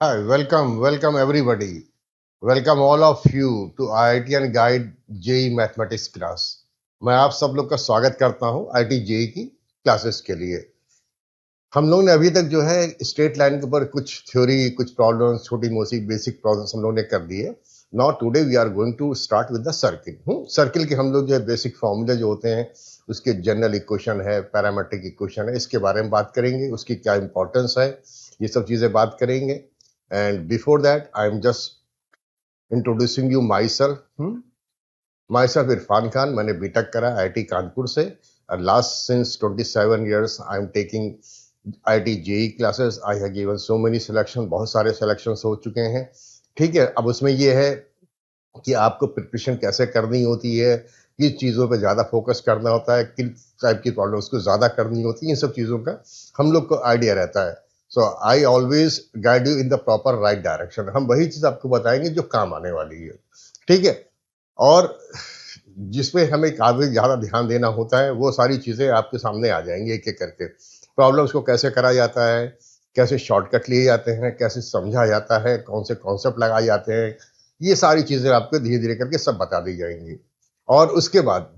Hi, welcome everybody. Welcome all of you to IITN Guide JEE mathematics class. मैं आप सब लोग का स्वागत करता हूं आईटी जेई की क्लासेस के लिए। हम लोग ने अभी तक जो है स्ट्रेट लाइन के ऊपर कुछ थ्योरी, कुछ प्रॉब्लम्स, छोटी मोटी बेसिक प्रॉब्लम्स हम लोग ने कर दी है। Now today we are going to start with the circle. Circle के हम लोग जो है बेसिक फॉर्मूले जो होते हैं, उसके जनरल इक्वेशन है, पैरामेट्रिक इक्वेशन है, इसके बारे में बात करेंगे, उसकी क्या इंपॉर्टेंस है, ये सब चीजें बात करेंगे। And before that I am just introducing you myself. Myself Irfan Khan. मैंने बीटेक करा आईआईटी कानपुर से। Last since 27 years I am taking IIT JEE classes. I have given so many selection, बहुत सारे सिलेक्शन हो चुके हैं। ठीक है, अब उसमें ये है कि आपको प्रिपरेशन कैसे करनी होती है, किस चीज़ों पे ज़्यादा फोकस करना होता है, किन टाइप की प्रॉब्लम्स को ज़्यादा करनी होती है, इन सब चीज़ों का हम लोग को आइडिया रहता है। So I always guide you in the proper right direction. हम वही चीज़ आपको बताएंगे जो काम आने वाली है। ठीक है, और जिसमें हमें काफी ज्यादा ध्यान देना होता है, वो सारी चीजें आपके सामने आ जाएंगी एक एक करके। प्रॉब्लम्स को कैसे करा जाता है, कैसे शॉर्टकट लिए जाते हैं, कैसे समझा जाता है, कौन से कॉन्सेप्ट लगाए जाते हैं, ये सारी चीजें आपको धीरे धीरे करके सब बता दी जाएंगी। और उसके बाद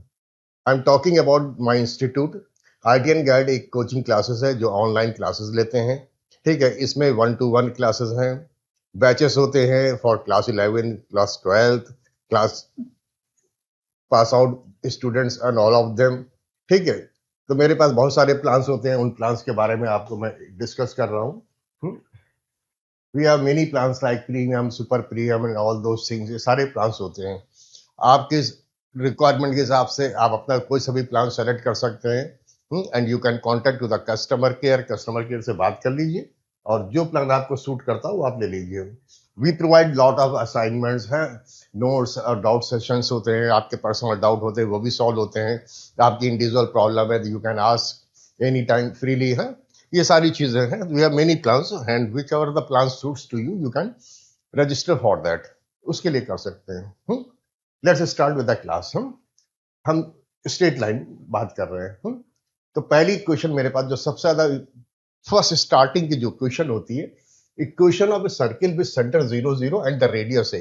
I am talking about my institute. ITM guide एक कोचिंग क्लासेस है जो ऑनलाइन क्लासेस लेते हैं। ठीक है, इसमें 1-to-1 क्लासेस हैं, बैचेस होते हैं for class 11, class 12, class pass out students and all of them. ठीक है, तो मेरे पास बहुत सारे प्लान्स होते हैं, उन प्लान्स के बारे में आपको मैं डिस्कस कर रहा हूँ। We have many plans like premium, super premium and all those things. ये सारे प्लान्स होते हैं। आपके रिक्वायरमेंट के हिसाब से आप अपना कोई सभी प्लान सेलेक्ट कर सकते हैं and you can contact to the customer care से बात कर लीजिए और जो प्लान आपको सूट करता हो वो आप ले लीजिए। We provide lot of assignments हैं, नोट्स और डाउट सेशंस होते हैं, आपके पर्सनल डाउट होते हैं वो भी सॉल्व होते हैं। आपकी इंडिविजुअल प्रॉब्लम है, you can ask any time freely है। ये सारी चीजें हैं। We have many plans and whichever the plan suits to you, you can register for that. उसके लिए कर सकते हैं। Let's start with the class. हम स्ट्रेट लाइन बात कर रहे हैं। तो पहली क्वेश्चन मेरे पास जो सबसे ज्यादा फर्स्ट स्टार्टिंग की जो क्वेश्चन होती है, equation of a circle with centre 0 0 and the radius a.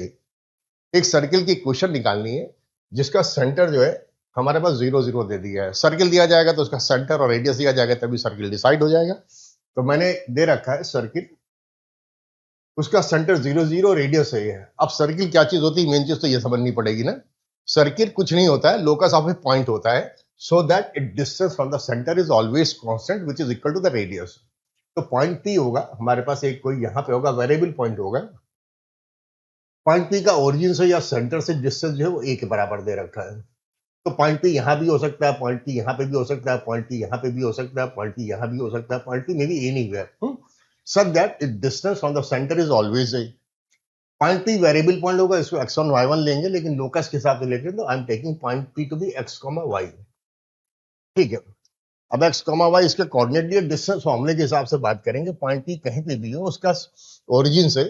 एक सर्किल की क्वेश्चन निकालनी है जिसका सेंटर जो है हमारे पास 0 0 दे दिया है। सर्किल दिया जाएगा तो उसका सेंटर और रेडियस दिया जाएगा, तभी सर्किल डिसाइड हो जाएगा। तो मैंने दे रखा है सर्किल, उसका सेंटर 0 0, रेडियस है। अब सर्किल क्या चीज होती है, मेन चीज तो ये समझनी पड़ेगी ना। सर्किल कुछ नहीं होता है, लोकस ऑफ ए पॉइंट होता है, so that it distance from the centre is always constant which is equal to the radius. तो पॉइंट पी होगा हमारे पास, एक कोई यहाँ पे होगा वेरिएबल पॉइंट होगा। पॉइंट पी का ओरिजिन से या सेंटर से डिस्टेंस जो है वो ए के बराबर दे रखा है। तो पॉइंट पी यहाँ भी हो सकता है, पॉइंट पी यहाँ पे भी हो सकता है, पॉइंट पी यहाँ पे भी हो सकता है, पॉइंट पी यहाँ भी हो सकता है, पॉइंट पी में भी ए नहीं है। Such that it distance from the centre is always a. Point P variable point होगा, इसको x1 y1 लेंगे, लेकिन लोकस के हिसाब से लेंगे तो I am taking point P to be x, y। ठीक है, अब x, y इसके कोऑर्डिनेट दिए, डिस्टेंस फॉर्मूले के हिसाब से बात करेंगे। पॉइंट पी कहीं पे भी हो, उसका ओरिजिन से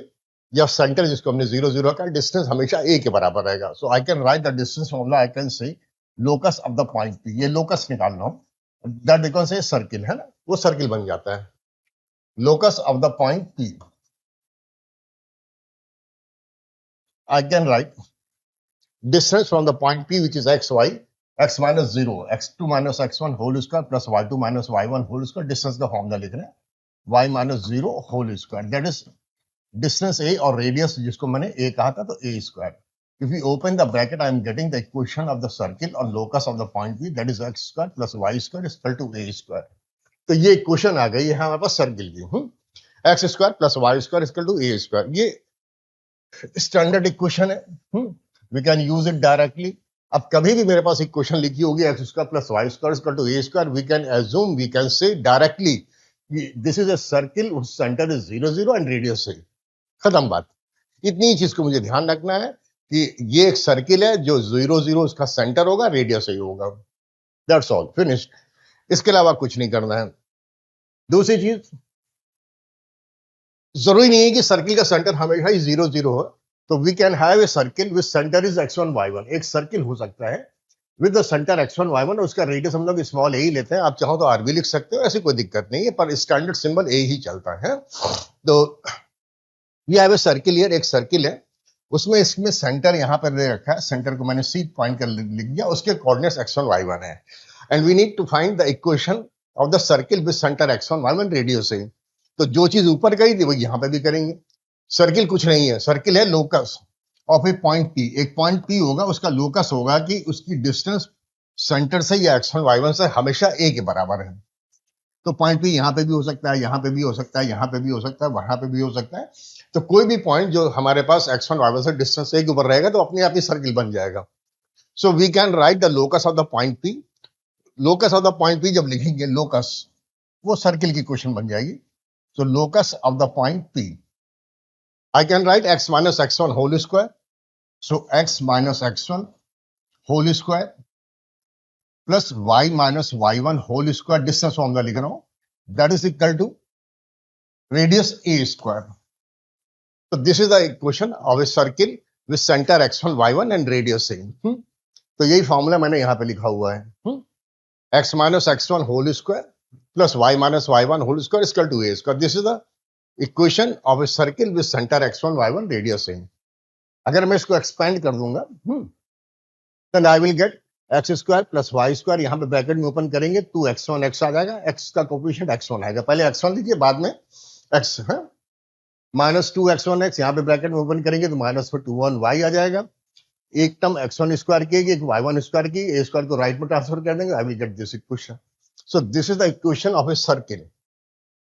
या सेंटर जिसको हमने 0 0 का, डिस्टेंस हमेशा a के बराबर रहेगा। So I can write the distance formula, I can say locus of the point P. ये लोकस निकालना हो, दैट बिकॉज ये सर्किल है ना, वो सर्किल बन जाता है। Locus of the point P, I can right distance from the point P, which is x, y, x minus 0, x2 minus x1 whole square plus y2 minus y1 whole square, distance का formula लिख रहे हैं, y minus 0 whole square, that is distance a और radius जिसको मैंने a कहा था तो a square. If we open the bracket, I am getting the equation of the circle or locus of the point P, that is x square plus y square is equal to a square. तो ये equation आ गई है हमारे पास circle की। X square plus Y square equal to A square, ये standard equation है। We can use it directly. अब कभी भी मेरे पास इक्वेशन लिखी होगी X square plus Y square equal to A square, we can assume, we can say directly this is a circle, centre is 0 0 and radius है। खत्म बात। इतनी चीज को मुझे ध्यान रखना है कि ये एक सर्किल है जो 0 0 उसका सेंटर होगा, रेडियस ही होगा। That's all, finished. इसके अलावा कुछ नहीं करना है। दूसरी चीज, जरूरी नहीं है कि सर्किल का सेंटर हमेशा ही 0 0 हो। तो we can have a circle with centre is x1 y1। एक सर्किल हो सकता है with the centre x1 y1 और उसका रेडियस हम लोग स्मॉल ए ही लेते हैं। आप चाहो तो आर भी लिख सकते हो, ऐसी कोई दिक्कत नहीं है, पर स्टैंडर्ड सिंबल ए ही चलता है। तो we have a circle here, एक सर्किल है, उसमें इसमें सेंटर यहाँ पर दे रखा है, सेंटर को मैंने सी पॉइंट कर लिख दिया, उसके कोऑर्डिनेट्स x1 y1 है, and we need to find the equation of the circle with centre x1 y1 radius है। तो जो चीज ऊपर गई थी वो यहाँ पे भी करेंगे। सर्किल कुछ नहीं है, सर्किल है locus of A point P। एक पॉइंट P होगा, उसका लोकस होगा कि उसकी डिस्टेंस सेंटर से या x1 y1 से हमेशा a के बराबर है। तो पॉइंट P यहाँ पे भी हो सकता है, यहाँ पे भी हो सकता है, यहाँ पे भी हो सकता है, वहां पे भी हो सकता है। तो कोई भी पॉइंट जो हमारे पास x1 y1 से डिस्टेंस a के ऊपर रहेगा तो अपने आप ही सर्किल बन जाएगा। So we can write the locus of the point P। Locus of the point P जब लिखेंगे लोकस, वो सर्किल की क्वेश्चन बन जाएगी। So locus of the point P, I can write x minus x1 whole square. So x minus x1 whole square plus y minus y1 whole square, distance formula लिख रहा हूं, that is equal to radius a square. So this is the equation of a circle with center x1 y1 and radius a. तो यही formula मैंने यहां पे लिखा हुआ है, x minus x1 whole square plus y minus y1 whole square is equal to a square. This is the equation of a circle with center x1 y1 radius a. अगर मैं इसको एक्सपेंड कर दूंगा, then I will get X square plus Y square, यहाँ पे bracket में open करेंगे 2x1 x आ जाएगा, x का कोफिशिएंट x1 आएगा, पहले x1 लिखिए बाद में x है, माइनस 2x1 x, यहाँ पे ब्रैकेट में ओपन करेंगे तो माइनस 2 y आ जाएगा, एक टर्म x1 स्क्वायर की, एक y1 स्क्वायर की, a स्क्वायर को राइट में ट्रांसफर कर देंगे, I will get this equation. So this is the equation of a circle.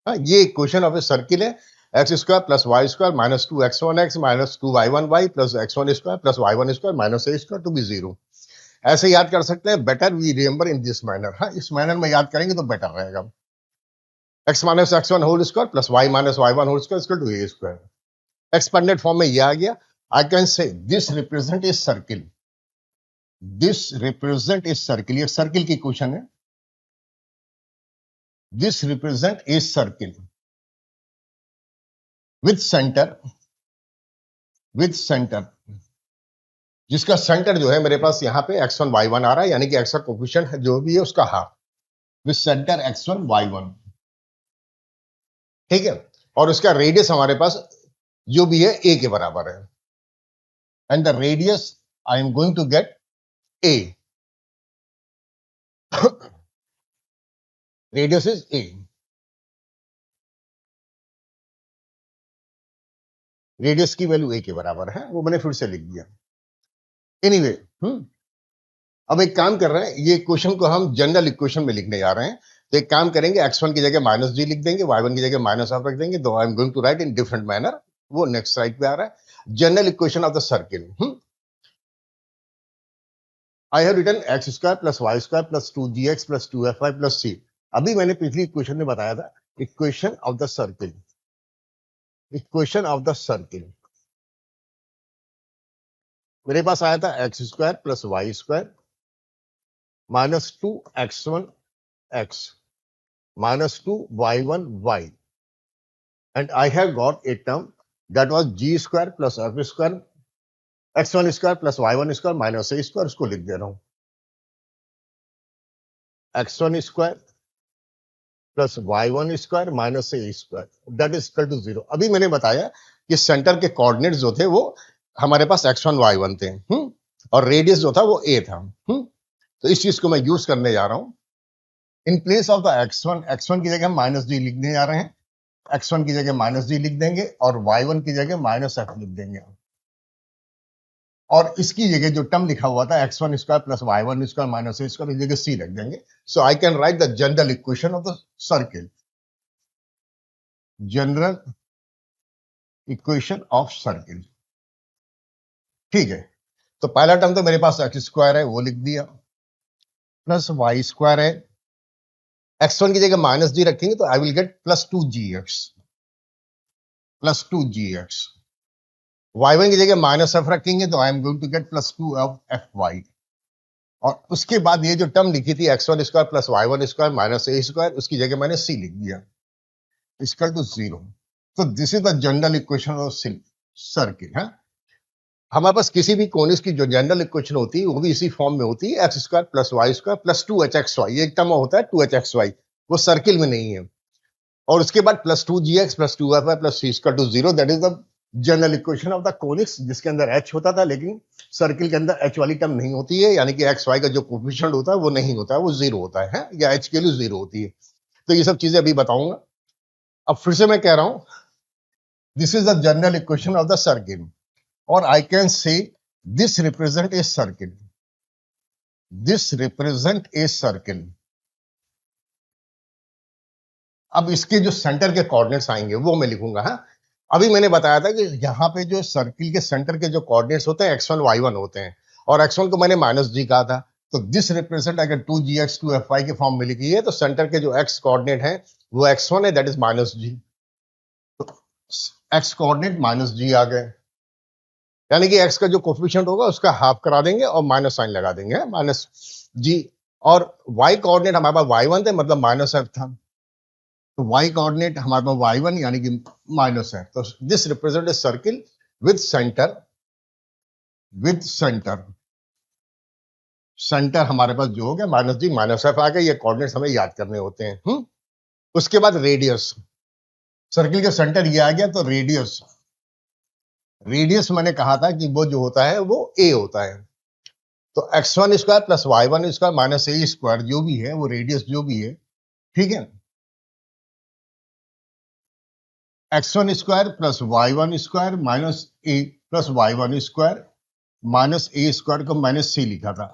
ये इक्वेशन ऑफ ए सर्किल है, x square plus Y square minus 2x1 x minus 2y1 y plus x1 square plus y1 square minus a square to be 0। ऐसे याद कर सकते हैं, better we remember in this manner. हाँ, इस manner में याद करेंगे तो बेटर रहेगा। x minus x1 whole square plus y minus y1 whole square equal to a square. Expanded form में ये आ गया। I can say this represent a circle, this represent a circle, ये सर्किल की क्वेश्चन है। This represent a circle with centre, जिसका centre जो है मेरे पास यहाँ पे x1 y1 आ रहा है, यानी कि x का कोफिशिएंट है जो भी है उसका half, with centre x1 y1, ठीक है, और उसका रेडियस हमारे पास जो भी है a के बराबर है, and the radius I am going to get a, radius is a, radius की वैल्यू a के बराबर है, वो मैंने फिर से लिख दिया। एनीवे, अब एक काम कर रहे हैं, ये क्वेश्चन को हम जनरल इक्वेशन में लिखने जा रहे हैं। तो एक काम करेंगे, x1 की जगह माइनस जी लिख देंगे, y1 की जगह माइनस हाफ रख देंगे, तो I am going to write in different manner, वो नेक्स्ट स्लाइड पे आ रहा है। General equation of the circle, I have written x square plus Y square plus 2gx plus 2fy plus c। अभी मैंने पिछली इक्वेशन में बताया था equation of the circle, equation of the circle मेरे पास आया था x square plus Y square minus 2x1 x minus 2y1 y, and I have got a term that was g square plus f square x1 square plus y1 square minus a square, उसको लिख दे रहा हूं, x1 square plus y1 square minus a square that is equal to 0। अभी मैंने बताया कि centre के coordinates जो थे वो हमारे पास x1 y1 थे, और रेडियस जो था वो a था। तो इस चीज को मैं यूज करने जा रहा हूं। In place of the x1 की जगह हम माइनस जी लिखने जा रहे हैं, x1 की जगह माइनस जी लिख देंगे और y1 की जगह माइनस एफ लिख देंगे, और इसकी जगह जो टर्म लिखा हुआ था x1 square plus y1 square minus a square, इस जगह c लिख देंगे। So I can write the general equation of the circle, general equation of circle, ठीक है। तो पहला टर्म तो मेरे पास एक्स स्क्वायर है, वो लिख दिया, प्लस वाई स्क्वायर है, x1 की जगह माइनस जी रखेंगे तो I will get plus 2gx, plus 2gx, y1 की जगह माइनस एफ रखेंगे तो I am going to get plus 2fy, और उसके बाद ये जो टर्म लिखी थी x1 square plus y1 square minus a square, उसकी जगह मैंने c लिख दिया, इक्वल टू 0। तो this is the general equation of circle है। हमारे पास किसी भी कोनिस की जो जनरल इक्वेशन होती है वो भी इसी फॉर्म में होती है, x square plus Y square plus 2hxy, ये एक टर्म होता है 2hxy, वो सर्किल में नहीं है, और उसके बाद plus 2gx plus 2fy plus c equal to 0, that is the general equation of the conics, जिसके अंदर एच होता था, लेकिन सर्किल के अंदर एच वाली टर्म नहीं होती है, यानी कि एक्स वाई का जो कोफिशिएंट होता है वो नहीं होता है, वो जीरो होता है, या एच के लिए जीरो होती है। तो ये सब चीजें अभी बताऊंगा। अब फिर से मैं कह रहा हूं, this is the general equation of the circle, और I can say this represent a circle, this represent a circle. अब इसके जो सेंटर के कोऑर्डिनेट्स आएंगे वो मैं लिखूंगा। हाँ, अभी मैंने बताया था कि यहाँ पे जो सर्किल के सेंटर के जो कोऑर्डिनेट्स होते हैं x1 y1 होते हैं, और x1 को मैंने -g कहा था। तो दिस रिप्रेजेंट अगर 2gx 2fy के फॉर्म में लिखी है, तो सेंटर के जो x कोऑर्डिनेट है वो x1 है, दैट इज -g। तो x कोऑर्डिनेट -g आ गए, यानी कि x का जो कोफिशिएंट होगा उसका हाफ करा देंगे और माइनस साइन लगा देंगे, -g। और y कोऑर्डिनेट हमारे पास y1 थे, मतलब -f था, तो y कोऑर्डिनेट हमारे पास y1 यानी कि माइनस है। तो this represent a circle with centre, with centre, centre हमारे पास जो हो गया -g -f आ गया। ये कोऑर्डिनेट्स हमें याद करने होते हैं। उसके बाद रेडियस, सर्किल का सेंटर ये आ गया, तो रेडियस, रेडियस मैंने कहा था कि वो जो होता है वो a होता है। तो x1 square plus y1 square minus a square जो भी है, वो रेडियस जो भी है, ठीक है। x1 square plus y1 square minus a plus y1 square minus a square को मैंने c लिखा था।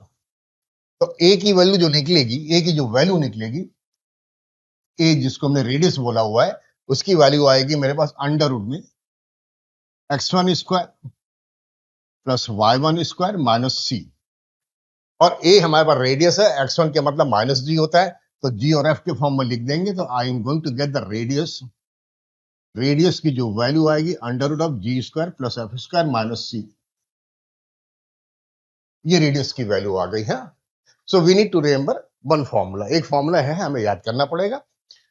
तो a की वैल्यू जो निकलेगी, a की जो वैल्यू निकलेगी, a जिसको हमने रेडियस बोला हुआ है, उसकी वैल्यू आएगी मेरे पास अंडर रूट में x1 square plus y1 square minus c। और a हमारे पास रेडियस है, x1 के मतलब -g होता है, तो g और f के फॉर्म में लिख देंगे। तो I am going to get the radius, radius की जो वैल्यू आएगी under root of g square plus f square minus c. ये रेडियस की वैल्यू आ गई है। So we need to remember one formula, एक फॉर्मूला है हमें याद करना पड़ेगा,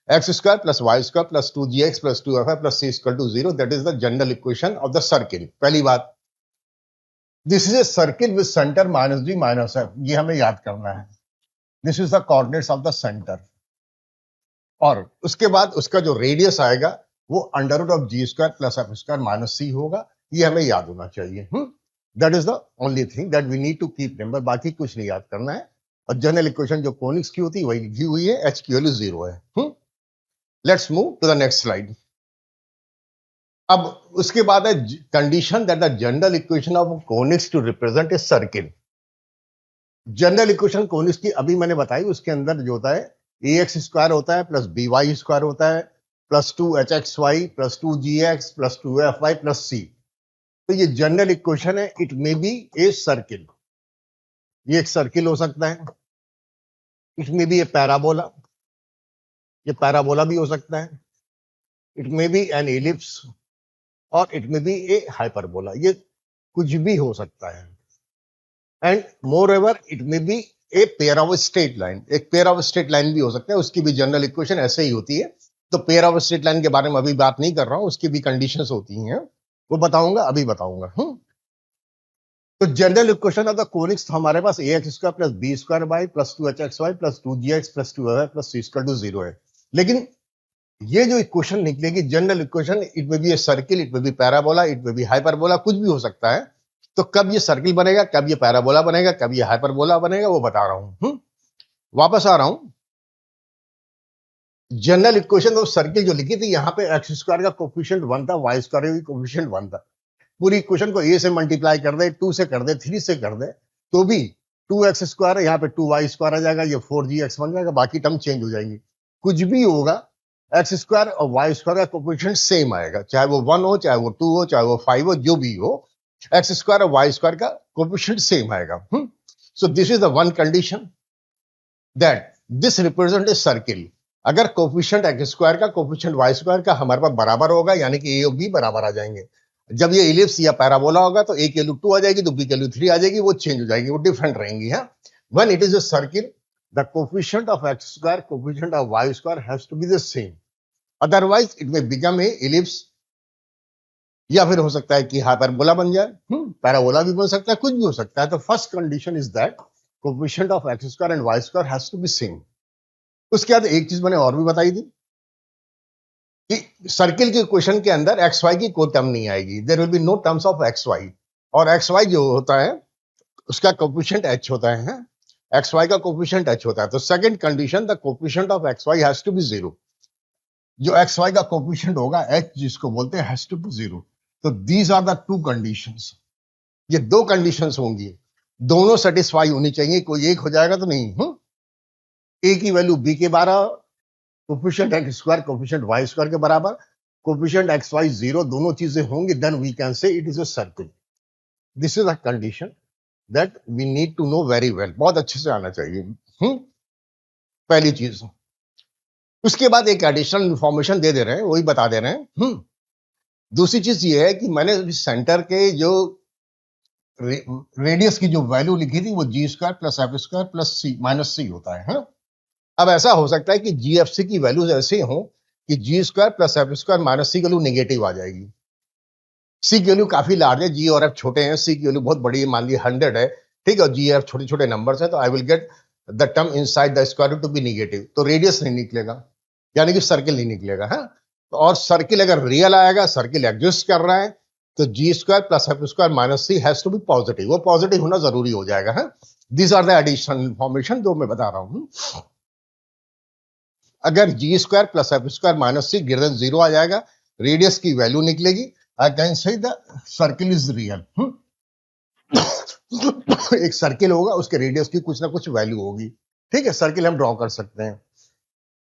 x square plus Y square plus 2gx plus 2fy plus c equal to 0, that is the general equation of the circle. पहली बात, this is a circle with centre -g -f, ये हमें याद करना है। This is the coordinates of the centre. और उसके बाद उसका जो रेडियस आएगा वो under root of g square plus f square minus c होगा, ये हमें याद होना चाहिए। That is the only thing that we need to keep remember, बाकी कुछ नहीं याद करना है। और जनरल इक्वेशन जो कोनिक्स की होती है वही लिखी हुई है, एच की वैल्यू 0 है। Let's move to the next slide. अब उसके बाद है condition that the general equation of conics to represent a circle. General equation conics की अभी मैंने बताई, उसके अंदर जो होता है ए एक्स स्क्वायर होता है प्लस बी वाई स्क्वायर होता है plus 2hxy plus 2gx plus 2fy plus c। तो ये जनरल इक्वेशन है, it may be a circle, ये एक सर्किल हो सकता है, it may be a parabola, ये पैराबोला भी हो सकता है, it may be an ellipse, और it may be a hyperbola, ये कुछ भी हो सकता है। And moreover it may be a pair of straight line, एक पेयर ऑफ स्ट्रेट लाइन भी हो सकता है, उसकी भी जनरल इक्वेशन ऐसे ही होती है। तो पेयर ऑफ स्ट्रेट लाइन के बारे में अभी बात नहीं कर रहा हूं, उसकी भी कंडीशंस होती हैं, वो बताऊंगा, अभी बताऊंगा। तो general equation of the conics हमारे पास a x square plus b square y plus 2hxy plus 2gx plus 2fy plus c equal to 0 है। लेकिन ये जो इक्वेशन निकलेगी general equation, it may be a circle, it may be parabola, it may be hyperbola, कुछ भी हो सकता है। तो कब ये सर्किल बनेगा, कब ये पैराबोला बनेगा, कब ये हाइपरबोला बनेगा, वो बता रहा हूं। वापस आ रहा हूं, जनरल इक्वेशन ऑफ सर्किल जो लिखी थी, यहाँ पे एक्स स्क्वायर का कोफिशिएंट 1 था, वाई स्क्वायर का भी कोफिशिएंट 1 था। पूरी इक्वेशन को ए से मल्टीप्लाई कर दे, 2 से कर दे, 3 से कर दे, तो भी 2x स्क्वायर है, यहाँ पे 2y स्क्वायर आ जाएगा, ये 4gx बन जाएगा, बाकी टर्म चेंज हो जाएंगी। कुछ भी होगा, एक्स स्क्वायर और वाई स्क्वायर का कोफिशिएंट सेम आएगा, चाहे वो 1 हो, चाहे वो 2 हो, चाहे वो 5 हो, जो भी हो, एक्स स्क्वायर और वाई स्क्वायर का कोफिशिएंट सेम आएगा। सो this is the one condition that this represent a circle. अगर कोफिशिएंट एक्स स्क्वायर का कोफिशिएंट वाई स्क्वायर का हमारे पास बराबर होगा, यानी कि ए और बी बराबर आ जाएंगे। जब ये इलिप्स या पैराबोला होगा तो ए की वैल्यू 2 आ जाएगी, तो बी की वैल्यू 3 आ जाएगी, वो चेंज हो जाएगी, वो डिफरेंट रहेंगी। When it is a circle, the coefficient of x square coefficient of y square has to be the same, otherwise it may become a ellipse, या फिर हो सकता है कि हाइपरबोला बन जाए, पैराबोला भी बन सकता है, कुछ भी हो सकता है। तो first condition is that coefficient of x square and y square has to be same. उसके बाद एक चीज मैंने और भी बताई थी, कि सर्किल के क्वेश्चन के अंदर एक्स वाई की कोई टर्म नहीं आएगी, there will be no terms of x y. और एक्स वाई जो होता है उसका कोफिशिएंट एच होता है, एक्स वाई का कोफिशिएंट एच होता है। तो second condition, the coefficient of x y has to be zero. जो एक्स वाई का कोफिशिएंट होगा एच जिसको बोलते हैं हैज टू बी जीरो। तो these are the two conditions, ये दो कंडीशंस होंगी, दोनों सेटिस्फाई होनी चाहिए, कोई एक हो जाएगा तो नहीं। ए की वैल्यू बी के बराबर, coefficient x square coefficient y square के बराबर, कोफिशिएंट एक्स वाई जीरो, दोनों चीजें होंगी, then we can say it is a circle. This is a condition that we need to know very well, बहुत अच्छे से आना चाहिए। पहली चीज। उसके बाद एक एडिशनल इंफॉर्मेशन दे दे रहे हैं, वही बता दे रहे हैं। दूसरी चीज ये है कि मैंने सेंटर के जो रेडियस की जो वैल्यू लिखी थी वो g square plus f square plus c minus c होता है। अब ऐसा हो सकता है कि जीएफसी की वैल्यूज ऐसे हो कि g square plus f square minus c की वैल्यू नेगेटिव आ जाएगी। सी की वैल्यू काफी लार्ज है, जी और एफ छोटे हैं, सी की वैल्यू बहुत बड़ी है, मान ली 100 है, ठीक है, जी एफ छोटे छोटे नंबर्स है, तो I will get the term inside the square root to be negative, तो रेडियस नहीं निकलेगा, यानी कि सर्किल नहीं निकलेगा। है और सर्किल अगर रियल आएगा, सर्किल एग्जिस्ट कर रहा है, तो g square plus f square minus c has to be positive, वो पॉजिटिव होना जरूरी हो जाएगा। है these are the additional information जो मैं बता रहा हूं। अगर g square plus f square minus c greater than zero आ जाएगा, रेडियस की वैल्यू निकलेगी, I can say the circle is real. एक सर्किल होगा, उसके रेडियस की कुछ ना कुछ वैल्यू होगी, ठीक है, सर्किल हम ड्रॉ कर सकते हैं।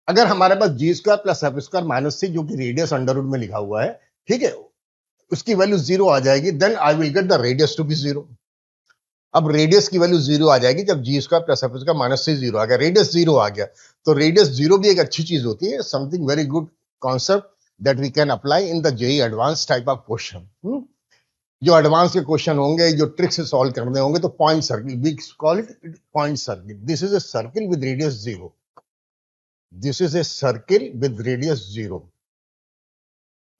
अगर हमारे पास g square plus f square minus c जो कि रेडियस अंडर रूट में लिखा हुआ है, ठीक है, उसकी वैल्यू जीरो आ जाएगी, then I will get the radius to be zero. अब रेडियस की वैल्यू जीरो आ जाएगी जब g square plus f square minus c zero आ गया, रेडियस जीरो आ गया, तो रेडियस जीरो भी एक अच्छी चीज होती है, something very good concept that we can apply in the JEE advance type of question. जो एडवांस के क्वेश्चन होंगे, जो ट्रिक से सॉल्व करने होंगे, तो point circle, we call it point circle. This is a circle with radius zero, this is a circle with radius zero,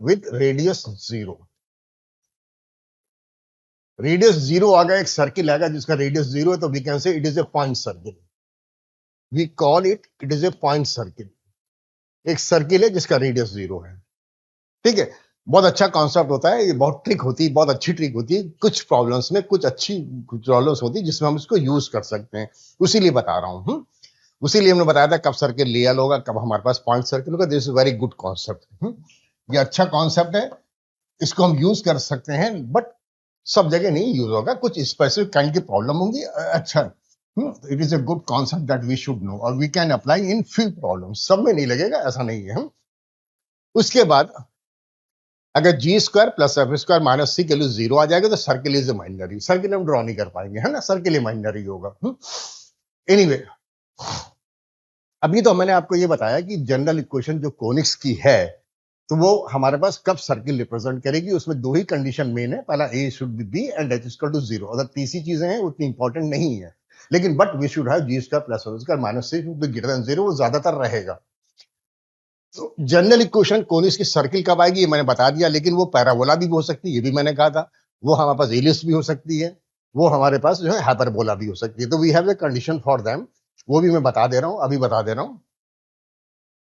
with radius zero. Radius zero आ गया, एक सर्किल आएगा जिसका रेडियस जीरो है, तो we can say it is a point circle, we call it is a point circle. एक circle है जिसका रेडियस जीरो है, ठीक है, बहुत अच्छा कॉन्सेप्ट होता है, ये बहुत ट्रिक होती है, बहुत अच्छी ट्रिक होती है, कुछ प्रॉब्लम्स में कुछ अच्छी प्रॉब्लम्स होती है जिसमें हम इसको यूज कर सकते हैं, उसीलिए बता रहा हूं। उसीलिए हमने बताया था कब सर्किल रियल होगा, कब हमारे पास पॉइंट सर्किल होगा। This is very good concept, ये अच्छा कॉन्सेप्ट है, इसको हम यूज कर सकते हैं, बट सब जगह नहीं यूज होगा, कुछ स्पेसिफिक काइंड की प्रॉब्लम होंगी। अच्छा, it is a good concept that we should know और we can apply in few problem, सब में नहीं लगेगा ऐसा नहीं है। उसके बाद अगर g square plus f square minus c के लिए जीरो आ जाएगा, तो सर्किल इज इमेजिनरी, सर्किल हम ड्रॉ नहीं कर पाएंगे, है ना, सर्किल इमेजिनरी होगा। एनीवे, अभी तो मैंने आपको ये बताया कि जनरल इक्वेशन जो कोनिक्स की है, तो वो हमारे पास कब सर्किल रिप्रेजेंट करेगी, उसमें दो ही कंडीशन मेन है, पहला a should be b and h equal to zero. अगर तीसरी चीजें हैं उतनी इंपॉर्टेंट नहीं है, लेकिन but we should have g square plus square minus c greater than zero, वो ज्यादातर रहेगा। तो जनरल इक्वेशन कोनिक्स की सर्किल कब आएगी ये मैंने बता दिया, लेकिन वो पैराबोला भी हो सकती है, ये भी मैंने कहा था, वो हमारे पास एलिप्स भी हो सकती है, वो हमारे पास जो है हाइपरबोला भी हो सकती है, तो we have a condition for them, वो भी मैं बता दे रहा हूं, अभी बता दे रहा हूं।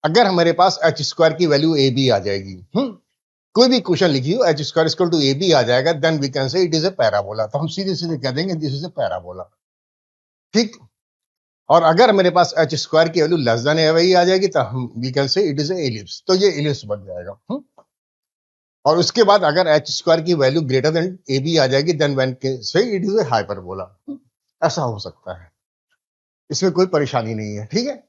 अगर हमारे पास एच स्क्वायर की वैल्यू ए बी आ जाएगी, कोई भी क्वेश्चन लिखी हो, h square equal to a b आ जाएगा, then we can say it is a parabola, तो हम सीधे सीधे कह देंगे दिस इज ए पैराबोला, ठीक। और अगर मेरे पास एच स्क्वायर की वैल्यू लेस देन ए वही आ जाएगी, तो हम we can say it is a ellipse, तो ये एलिप्स बन जाएगा। और उसके बाद अगर एच स्क्वायर की value greater than a b आ जाएगी, then one can say it is a hyperbola. ऐसा हो सकता है, इसमें कोई परेशानी नहीं है, ठीक है।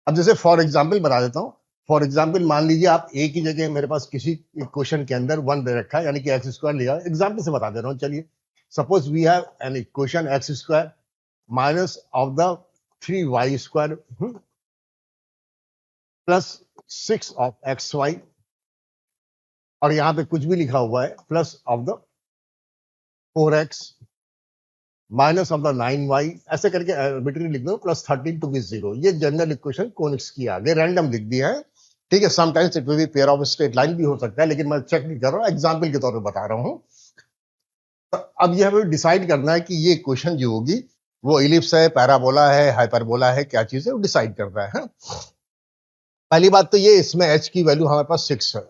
अब जैसे फॉर एग्जाम्पल बता देता हूं, फॉर एग्जाम्पल मान लीजिए आप ए की जगह मेरे पास किसी क्वेश्चन के अंदर वन दे रखा है, यानी कि एक्स स्क्वायर लिया, एग्जाम्पल से बता दे रहा हूं। चलिए, suppose we have an equation x square minus of the 3y square plus 6 of x y, और यहां पे कुछ भी लिखा हुआ है, plus of the 4x minus of the 9y, ऐसे करके आर्बिट्री लिख दो, प्लस 13 टू बी जीरो। ये जनरल इक्वेशन कोनिक्स की आ गई, रैंडम लिख दिया है, ठीक है। Sometimes it will be pair of straight line भी हो सकता है, लेकिन मैं चेक नहीं कर रहा हूं, एग्जाम्पल के तौर पे बता रहा हूं। अब ये हमें डिसाइड करना है कि ये इक्वेशन जो होगी वो इलिप्स है, पैराबोला है, हाइपरबोला है, क्या चीज है, वो डिसाइड करना है। पहली बात तो ये, इसमें h की वैल्यू हमारे पास 6 है,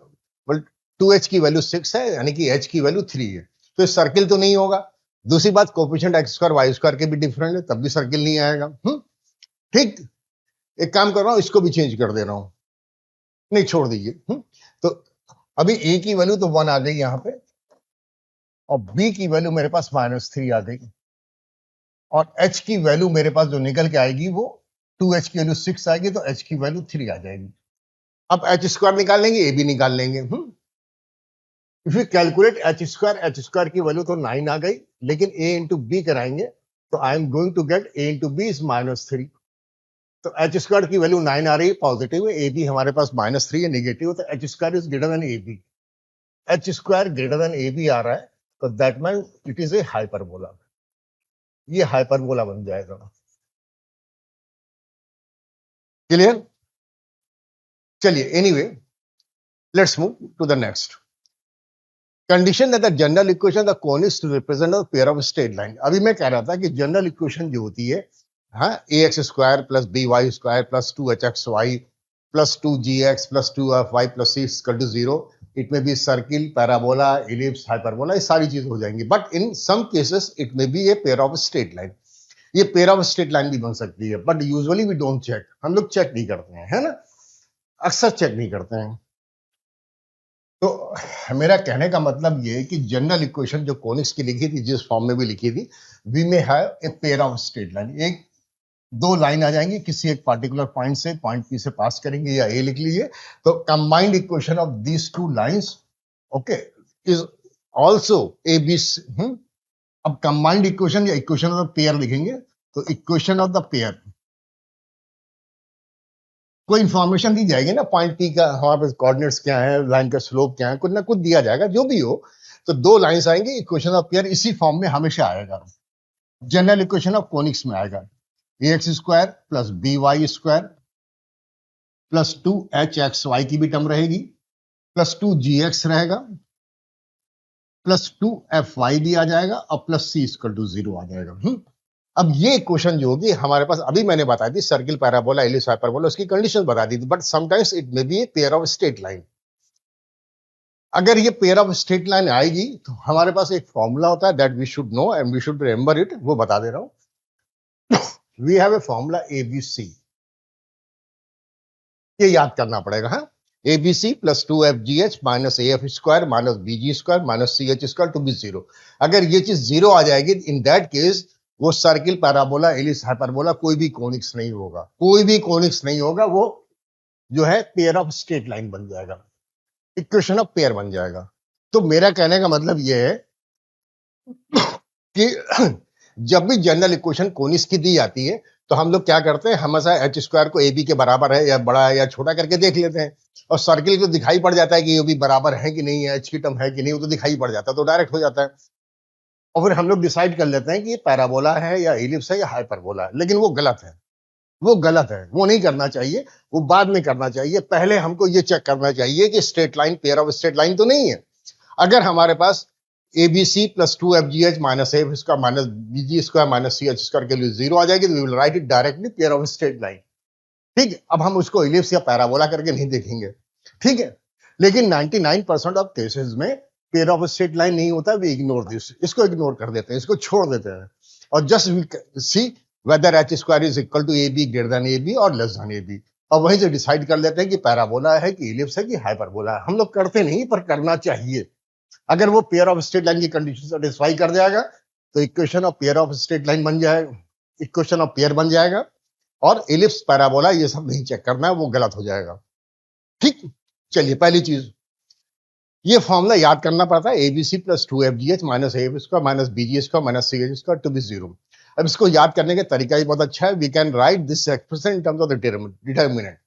बट 2h की वैल्यू 6 है, यानी कि h की वैल्यू 3 है, तो इस सर्किल तो नहीं होगा। दूसरी बात, coefficient x square y square के भी डिफरेंट है, तब भी सर्किल नहीं आएगा। ठीक, एक काम कर रहा हूं, इसको भी चेंज कर दे रहा हूं, नहीं छोड़ दीजिए। तो अभी a की वैल्यू तो 1 आ गई यहां पे, और b की वैल्यू मेरे पास -3 आ गई, और h की वैल्यू मेरे पास जो निकल के आएगी वो 2h की वैल्यू 6 आएगी, तो h की वैल्यू 3 आ जाएगी। अब h स्क्वायर निकाल लेंगे, a भी निकाल लेंगे। If you calculate h square की वैल्यू तो 9 आ गई, लेकिन a इंटू बी कराएंगे तो I am going to get a into b is -3। तो h स्क्वायर की वैल्यू 9 आ रही है, पॉजिटिव है, a भी हमारे पास -3 है, नेगेटिव, तो h square is greater than ab। h square greater than ab आ रहा है, तो that mean it is a hyperbola, ये हाइपरबोला बन जाएगा। क्लियर? चलिए, anyway let's move to the next condition that the general equation the conics to represent a pair of straight line. अभी मैं कह रहा था कि जनरल इक्वेशन जो होती है, हाँ, ax square plus by square plus 2hxy plus 2gx plus 2fy plus c equal to 0, it may be circle, parabola, ellipse, hyperbola, ये सारी चीजें हो जाएंगी। But in some cases it may be a pair of straight line, ये pair of straight line भी बन सकती है, but usually we don't check, हम लोग चेक नहीं करते हैं, है ना, अक्सर चेक नहीं करते हैं। तो मेरा कहने का मतलब ये है कि जनरल इक्वेशन जो कोनिक्स की लिखी थी, जिस फॉर्म में भी लिखी थी, we may have a pair of straight line, एक दो लाइन आ जाएंगी किसी एक पर्टिकुलर पॉइंट से, पॉइंट पी से पास करेंगे, या ए लिख लीजिए, तो combined equation of these two lines, okay, is also A B. अब कंबाइंड इक्वेशन या इक्वेशन ऑफ द पेयर लिखेंगे, तो इक्वेशन ऑफ द पेयर, कोई इंफॉर्मेशन दी जाएगी ना, पॉइंट पी का हमारे पास कोऑर्डिनेट्स क्या है, लाइन का स्लोप क्या है, कुछ ना कुछ दिया जाएगा, जो भी हो, तो दो लाइंस आएंगी, इक्वेशन ऑफ पेयर इसी फॉर्म में हमेशा आएगा, जनरल इक्वेशन ऑफ कोनिक्स में आएगा, ax square plus by square plus 2hxy की भी टर्म रहेगी, प्लस 2gx रहेगा, प्लस 2fy भी आ जाएगा, और प्लस c इक्वल टू 0 आ जाएगा। अब ये क्वेश्चन जो होगी हमारे पास, अभी मैंने बताई थी सर्किल, पैराबोला, इलिप्स, हाइपरबोला, उसकी कंडीशन बता दी थी, but sometimes it may be a pair of straight line. अगर ये पेयर ऑफ स्ट्रेट लाइन आएगी तो हमारे पास एक फॉर्मूला होता है that we should know and we should remember it, वो बता दे रहा हूं। We have a formula ABC, ये याद करना पड़ेगा, हाँ, ABC plus 2FGH minus AF square minus BG square minus CH square to be 0। अगर ये चीज 0 आ जाएगी, इन दैट केस वो सर्किल, पैराबोला, इलिप्स, हाइपरबोला कोई भी कोनिक्स नहीं होगा, कोई भी कोनिक्स नहीं होगा, वो जो है पेयर ऑफ स्ट्रेट लाइन बन जाएगा, इक्वेशन ऑफ पेयर बन जाएगा। तो मेरा कहने का मतलब ये है कि जब भी जनरल इक्वेशन कोनिक्स की दी जाती है, तो हम लोग क्या करते हैं, हमेशा एच स्क्वायर को ए बी के बराबर है या बड़ा है या छोटा करके देख लेते हैं, और सर्किल को दिखाई पड़ जाता है कि ये भी बराबर है कि नहीं है, एच की टर्म है कि नहीं, वो तो दिखाई पड़ जाता है, तो डायरेक्ट हो जाता है, और फिर हम लोग डिसाइड कर लेते हैं कि ये पैराबोला है या इलिप्स है या हाइपरबोला है। लेकिन वो गलत है, वो गलत है, वो नहीं करना चाहिए, वो बाद में करना चाहिए। पहले हमको ये चेक करना चाहिए कि straight line, pair of straight line तो नहीं है। अगर हमारे पास ABC plus 2FGH minus AF square minus BG square minus CH square के लिए 0 आ जाएगी, तो we will write it directly pair of straight line. ठीक है, अब हम उसको इलिप्स या पैराबोला करके नहीं देखेंगे, ठीक है, लेकिन 99% ऑफ केसेस में पेयर ऑफ स्ट्रेट लाइन नहीं होता, वी इग्नोर दिस, इसको इग्नोर कर देते हैं, इसको छोड़ देते हैं, और just we see whether h square is equal to AB greater than AB और लेस देन AB, और वहीं से डिसाइड कर लेते हैं कि पैराबोला है कि इलिप्स है कि हाइपरबोला है। हम लोग करते नहीं, पर करना चाहिए। अगर वो पेयर ऑफ स्ट्रेट लाइन की कंडीशन सेटिस्फाई कर जाएगा, तो equation of pair of straight line बन जाएगा, इक्वेशन ऑफ पेयर बन जाएगा, और इलिप्स, पैराबोला ये सब नहीं चेक करना है, वो गलत हो जाएगा। ठीक, चलिए, पहली चीज ये फॉर्मूला याद करना पड़ता है, ABC plus 2FGH minus AF square minus BG square minus CH square to be 0। अब इसको याद करने का तरीका ही बहुत अच्छा है, we can write this expression in terms of determinant,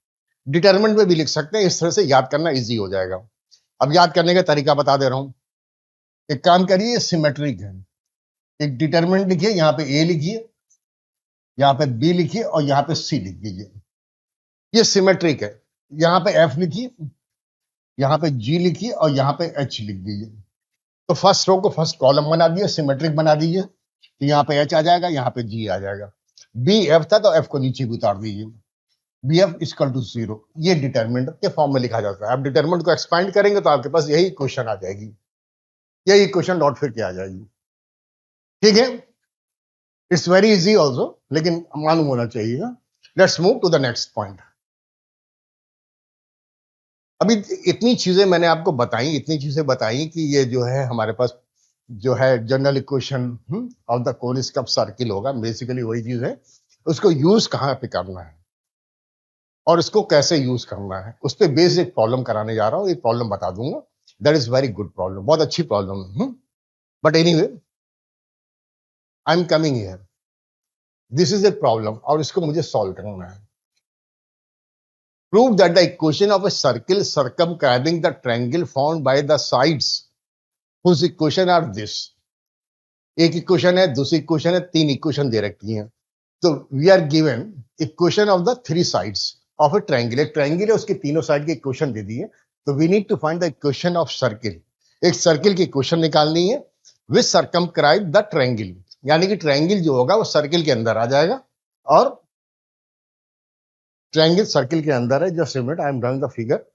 determinant में भी लिख सकते हैं, इस तरह से याद करना इजी हो जाएगा। अब याद करने का तरीका बता दे रहा हूं, एक काम करिए, सिमेट्रिक है, एक डिटरमिनेंट लिखिए, यहाँ पे A लिखिए, यहाँ पे B लिखिए, और यहाँ पे C लिख दीजिए, ये सिमेट्रिक है। यहाँ पे F लिखिए, यहाँ पे G लिखिए, और यहाँ पे H लिख दीजिए। तो फर्स्ट रो को फर्स्ट कॉलम बना दिए, सिमेट्रिक बना दीजिए, तो यहाँ पे H आ जाएगा, यहाँ पे G आ जाएगा। B F था तो F को नीचे भी उतार दीजिए, बी एफ इक्वल टू 0, ये डिटर्मिनेंट के फॉर्म में लिखा जाता है। आप डिटर्मिनेंट को एक्सपांड करेंगे तो आपके पास यही क्वेश्चन आ जाएगी, यही क्वेश्चन लौट फिर के आ जाएगी। ठीक है, इट्स वेरी इजी ऑल्सो, लेकिन मालूम होना चाहिए। Let's move to the next point. अभी इतनी चीजें मैंने आपको बताई, इतनी चीजें बताई कि ये जो है हमारे पास जो है general equation of the conics कप सर्किल होगा, बेसिकली वही चीज है। उसको यूज कहाँ पे करना है और इसको कैसे यूज करना है, उस पर बेस्ड एक प्रॉब्लम कराने जा रहा हूँ। एक प्रॉब्लम बता दूंगा, that is very good problem, बहुत अच्छी problem. But anyway, I am coming here, this is a problem और इसको मुझे सॉल्व करना है। Prove that the equation of a circle circumscribing the triangle formed by the sides whose equation are this। एक equation है, दूसरी equation है, तीन इक्वेशन दे रखी हैं। तो we are given equation of the three sides of a triangle. एक triangle है, उसकी तीनों साइड की इक्वेशन दे दी है। तो we need to find the equation of circle. एक सर्किल की इक्वेशन निकालनी है विच सर्कमस्क्राइब द ट्रायंगल, यानी कि ट्रायंगल जो होगा वो सर्किल के अंदर आ जाएगा और ट्रायंगल सर्किल के अंदर है। Just minute, I am drawing the figure.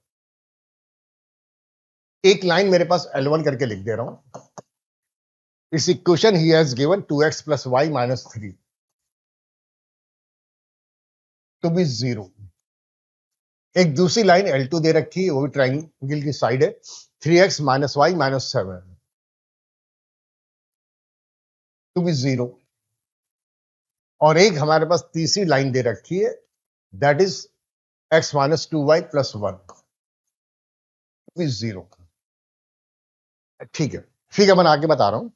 एक लाइन मेरे पास L1 करके लिख दे रहा हूं। इस equation he has given 2x plus y minus 3 to be 0। एक दूसरी लाइन L2 दे रखी है, वो भी ट्रायंगल की साइड है, 3x minus y minus 7 to be 0। और एक हमारे पास तीसरी लाइन दे रखी है, that is x minus 2y plus 1 to be 0। ठीक है, फिगर बना के बता रहा हूं।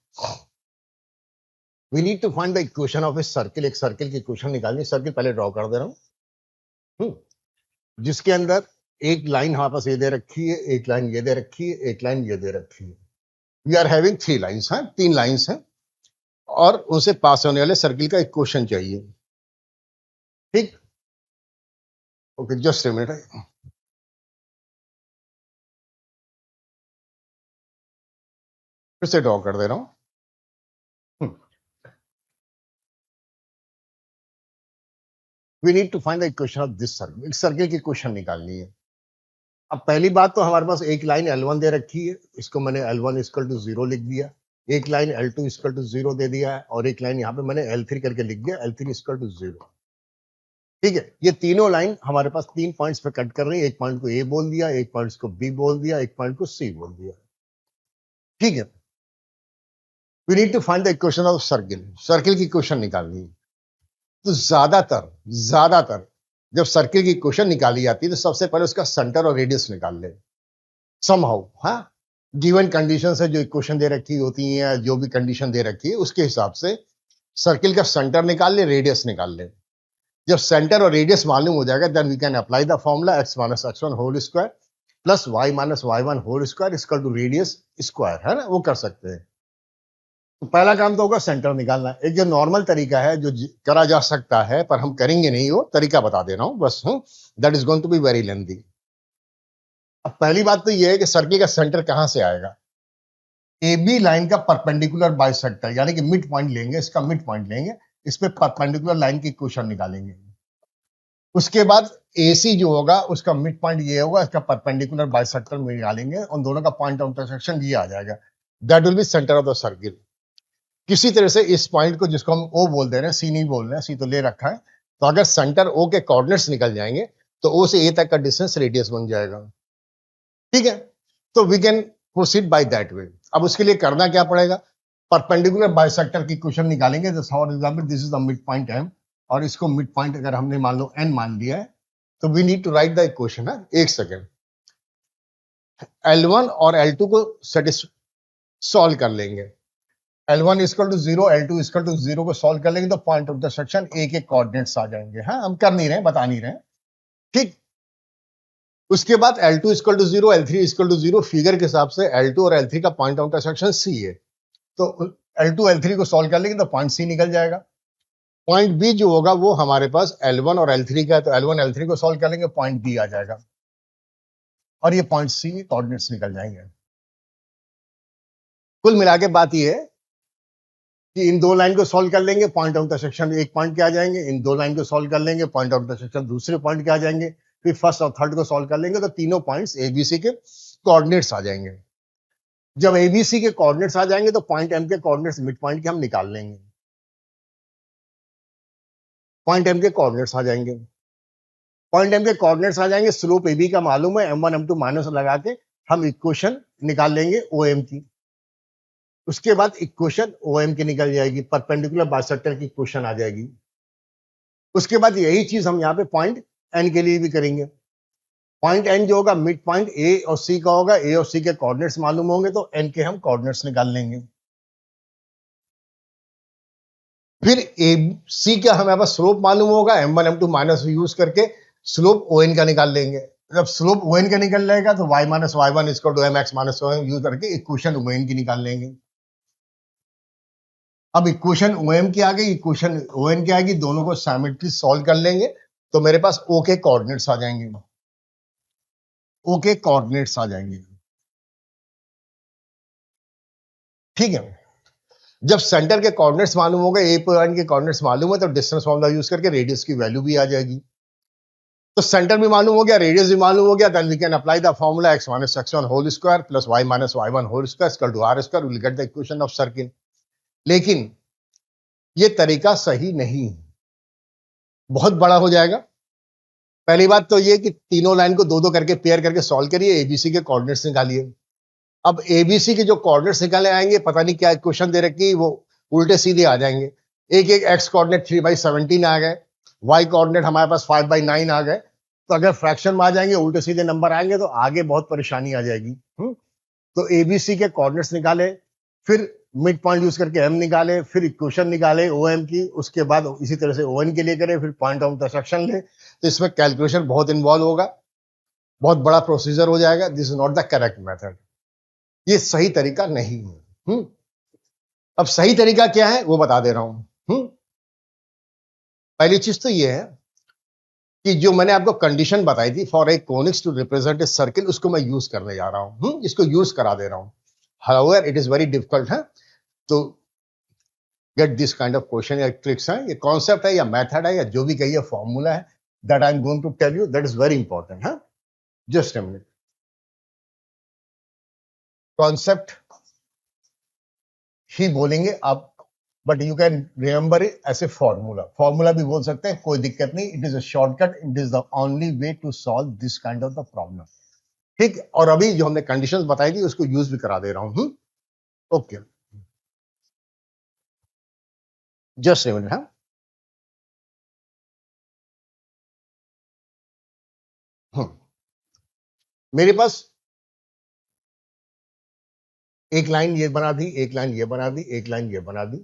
We need to find the equation of a circle. एक सर्किल की इक्वेशन निकालनी। सर्किल पहले ड्रॉ कर दे रहा हूं, जिसके अंदर एक लाइन हमारे पास ये दे रखी है, एक लाइन ये दे रखी है, एक लाइन ये दे रखी है। We are having three lines हैं, तीन लाइंस हैं और उनसे पास होने वाले सर्किल का इक्वेशन चाहिए। ठीक, ओके, जस्ट ए मिनट। फिर से ड्रॉ कर दे रहा हूं। We need to find the equation of this circle. एक सर्किल की इक्वेशन निकालनी है। अब पहली बात तो हमारे पास एक लाइन L1 दे रखी है, इसको मैंने L1 इक्वल टू 0 लिख दिया। एक लाइन L2 इक्वल टू 0 दे दिया है और एक लाइन यहाँ पे मैंने L3 करके लिख दिया, L3 इक्वल टू 0। ठीक है, ये तीनों लाइन हमारे पास तीन पॉइंट्स पे कट कर रही है। एक पॉइंट को A बोल दिया, एक पॉइंट को B बोल दिया, एक पॉइंट को C बोल दिया। ठीक है, we need to find the equation of circle. Circle की इक्वेशन निकालनी है। तो ज्यादातर जब सर्किल की इक्वेशन निकाली जाती है तो सबसे पहले उसका सेंटर और रेडियस निकाल ले समहाउ। हाँ, गिवन कंडीशन से जो इक्वेशन दे रखी होती है, जो भी कंडीशन दे रखी है उसके हिसाब से सर्किल का सेंटर निकाल ले, रेडियस निकाल ले। जब सेंटर और रेडियस मालूम हो जाएगा, then we can apply the formula x minus x1 whole square plus y minus y1 whole square equal to radius square, है ना, वो कर सकते हैं। तो पहला काम तो होगा सेंटर निकालना। एक जो नॉर्मल तरीका है जो करा जा सकता है, पर हम करेंगे नहीं, वो तरीका बता दे रहा हूं बस। That is going to be very lengthy. अब पहली बात तो ये है कि सर्किल का सेंटर कहां से आएगा। ए बी लाइन का परपेंडिकुलर बाइसेक्टर, यानी कि मिड पॉइंट लेंगे, इसका मिड पॉइंट लेंगे, इस पे परपेंडिकुलर लाइन की इक्वेशन निकालेंगे। उसके बाद AC जो होगा उसका मिड पॉइंट ये होगा, इसका परपेंडिकुलर बाइसेक्टर में निकालेंगे, उन दोनों का पॉइंट ऑफ इंटरसेक्शन ये आ जाएगा। That will be centre of the circle. किसी तरह से इस पॉइंट को, जिसको हम O बोल दे रहे हैं, C नहीं बोल रहे हैं, C तो ले रखा है, तो अगर सेंटर O के कोऑर्डिनेट्स निकल जाएंगे तो O से A तक का डिस्टेंस रेडियस बन जाएगा। ठीक है, तो we can proceed by that way. अब उसके लिए करना क्या पड़ेगा, परपेंडिकुलर बाइसेक्टर की इक्वेशन निकालेंगे। For example this is the mid point M और इसको मिड पॉइंट अगर हमने मान लो N मान लिया है, तो we need to write the equation. है, एक सेकेंड, L1 और L2 को सॉल्व कर लेंगे। L1 equal to 0, L2 equal to 0 को सॉल्व कर लेंगे तो पॉइंट ऑफ इंटरसेक्शन A के कोऑर्डिनेट्स आ जाएंगे। हाँ, हम कर नहीं रहे, बता नहीं रहे। ठीक, उसके बाद L2 equal to 0, L3 equal to 0, figure के हिसाब से L2 और L3 का पॉइंट ऑफ इंटरसेक्शन C है, तो L2 L3 को सॉल्व कर लेंगे तो पॉइंट C निकल जाएगा। पॉइंट B जो होगा वो हमारे पास L1 और L3 का है, तो L1 L3 को सॉल्व कर लेंगे, पॉइंट B आ जाएगा और ये पॉइंट C कोऑर्डिनेट्स निकल जाएंगे। कुल मिला के बात ये है कि इन दो लाइन को सॉल्व कर लेंगे, पॉइंट ऑफ इंटरसेक्शन एक पॉइंट के आ जाएंगे, इन दो लाइन को सॉल्व कर लेंगे, पॉइंट ऑफ इंटरसेक्शन दूसरे पॉइंट के आ जाएंगे, फिर फर्स्ट और थर्ड को सॉल्व कर लेंगे तो तीनों पॉइंट्स एबीसी के कोऑर्डिनेट्स आ जाएंगे। जब एबीसी के कोऑर्डिनेट्स आ जाएंगे तो पॉइंट एम के कोऑर्डिनेट्स मिड पॉइंट के हम निकाल लेंगे। पॉइंट एम के कोऑर्डिनेट्स आ जाएंगे, पॉइंट एम के कोऑर्डिनेट्स आ जाएंगे, स्लोप एबी का मालूम है, m1 m2 माइनस लगा के हम इक्वेशन निकाल लेंगे ओएम की। उसके बाद इक्वेशन ओएम की निकल जाएगी, परपेंडिकुलर बाइसेक्टर की इक्वेशन आ जाएगी। उसके बाद यही चीज हम यहाँ पे पॉइंट एन के लिए भी करेंगे। पॉइंट एन जो होगा मिड पॉइंट ए और सी का होगा, ए और सी के कोऑर्डिनेट्स मालूम होंगे तो एन के हम कोऑर्डिनेट्स निकाल लेंगे। फिर ए सी का हमें पास स्लोप मालूम होगा, m1 m2 माइनस यूज करके स्लोप ओ एन का निकाल लेंगे। जब स्लोप ओ एन का निकल जाएगा तो y माइनस वाई वन इसको एम एक्स माइनस यूज करके इक्वेशन ओ एन की निकाल लेंगे। अब इक्वेशन ओ एम की आ गई, इक्वेशन ओ एन की आएगी, दोनों को साइमेट्री सॉल्व कर लेंगे तो मेरे पास ओ के कोऑर्डिनेट्स आ जाएंगे, ओ के कोऑर्डिनेट्स आ जाएंगे। ठीक है, जब सेंटर के कोऑर्डिनेट्स मालूम होगा, ए पॉइंट के कोऑर्डिनेट्स मालूम है तो डिस्टेंस फॉर्मूला यूज करके रेडियस की वैल्यू भी आ जाएगी। तो सेंटर भी मालूम हो गया, रेडियस भी मालूम हो गया, then we can apply the formula x minus x1 whole square plus y minus y1 whole square equal to r square, will get the equation of circle. लेकिन ये तरीका सही नहीं है, बहुत बड़ा हो जाएगा। पहली बात तो ये कि तीनों लाइन को दो दो करके पेयर करके सॉल्व करिए, एबीसी के कोऑर्डिनेट्स निकालिए। अब एबीसी के जो कोऑर्डिनेट्स निकाले आएंगे, पता नहीं क्या इक्वेशन दे रखी, वो उल्टे सीधे आ जाएंगे। एक एक एक्स कोऑर्डिनेट 3/17 आ गए, वाई कोऑर्डिनेट हमारे पास 5/9 आ गए, तो अगर फ्रैक्शन में आ जाएंगे, उल्टे सीधे नंबर आएंगे तो आगे बहुत परेशानी आ जाएगी। तो एबीसी के कोऑर्डिनेट्स निकाले, फिर मिड पॉइंट यूज करके एम निकाले, फिर इक्वेशन निकाले ओ एम की, उसके बाद इसी तरह से ओ एन के लिए करें, फिर पॉइंट ऑफ इंटरसेक्शन ले। तो इसमें कैलकुलेशन बहुत इन्वॉल्व होगा, बहुत बड़ा प्रोसीजर हो जाएगा। This is not the correct method, ये सही तरीका नहीं है। अब सही तरीका क्या है वो बता दे रहा हूं। पहली चीज तो ये है कि जो मैंने आपको कंडीशन बताई थी for a conics to represent a circle, उसको मैं यूज करने जा रहा हूं। इसको यूज करा दे रहा हूं। However it is very difficult है तो get this kind of question या ट्रिक्स है, ये कॉन्सेप्ट है या मेथड है या जो भी कहिए फॉर्मूला है, that I am going to tell you, that is very important है। जस्ट अ मिनट, कॉन्सेप्ट ही बोलेंगे आप, but you can remember it as a formula. Formula भी बोल सकते हैं, कोई दिक्कत नहीं। It is a shortcut, it is the only way to solve this kind of the problem. ठीक, और अभी जो हमने कंडीशंस बताई थी उसको यूज भी करा दे रहा हूं। Okay, just a minute. हाँ, मेरे पास एक लाइन ये बना दी, एक लाइन ये बना दी, एक लाइन ये बना दी।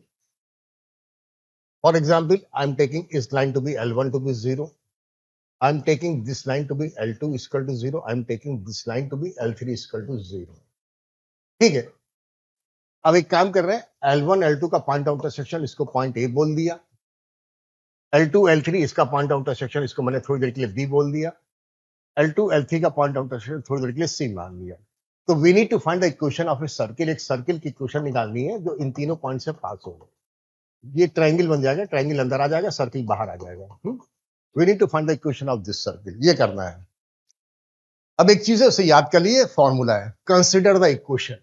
For example, I am taking इस line to be L1 to be 0, I am taking this line to be L2 equal to 0, I am taking this line to be L3 equal to 0। ठीक है, अब एक काम कर रहे हैं, L1 L2 का पॉइंट ऑफ इंटरसेक्शन इसको पॉइंट ए बोल दिया, L2 L3 इसका पॉइंट ऑफ इंटरसेक्शन इसको मैंने थोड़ी देर के लिए बी बोल दिया, L2 L3 का पॉइंट ऑफ इंटरसेक्शन थोड़ी देर के लिए सी मान लिया। तो we need to find the equation of a circle. एक सर्किल की इक्वेशन निकालनी है जो इन तीनों पॉइंट से पास हो। ये ट्रायंगल बन जाएगा, ट्रायंगल अंदर आ जाएगा, सर्किल बाहर आ जाएगा। We need to find the equation of this circle, ये करना है। अब एक चीज है उसे याद कर लिए, फॉर्मूला है, consider the equation,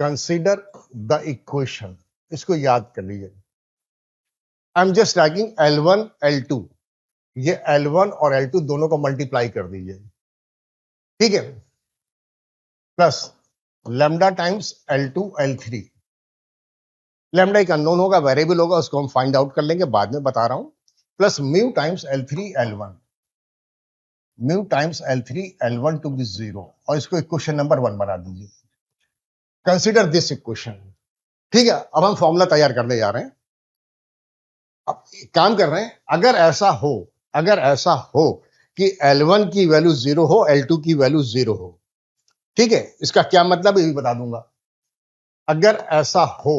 consider the equation, इसको याद कर लीजिए। आई am just writing L1 L2, ये L1 और L2 दोनों को मल्टीप्लाई कर दीजिए। ठीक है, plus lambda times L2 L3, lambda एक अननोन होगा, वेरिएबल होगा, उसको हम फाइंड आउट कर लेंगे, बाद में बता रहा हूं, plus mu times L3 L1, mu times L3 L1 to be 0, और इसको इक्वेशन नंबर 1 बना दीजिए। Consider this equation. ठीक है, अब हम फॉर्मूला तैयार करने जा रहे हैं। अब काम कर रहे हैं, अगर ऐसा हो कि L1 की वैल्यू 0 हो, L2 की वैल्यू 0 हो। ठीक है, इसका क्या मतलब ये भी बता दूंगा। अगर ऐसा हो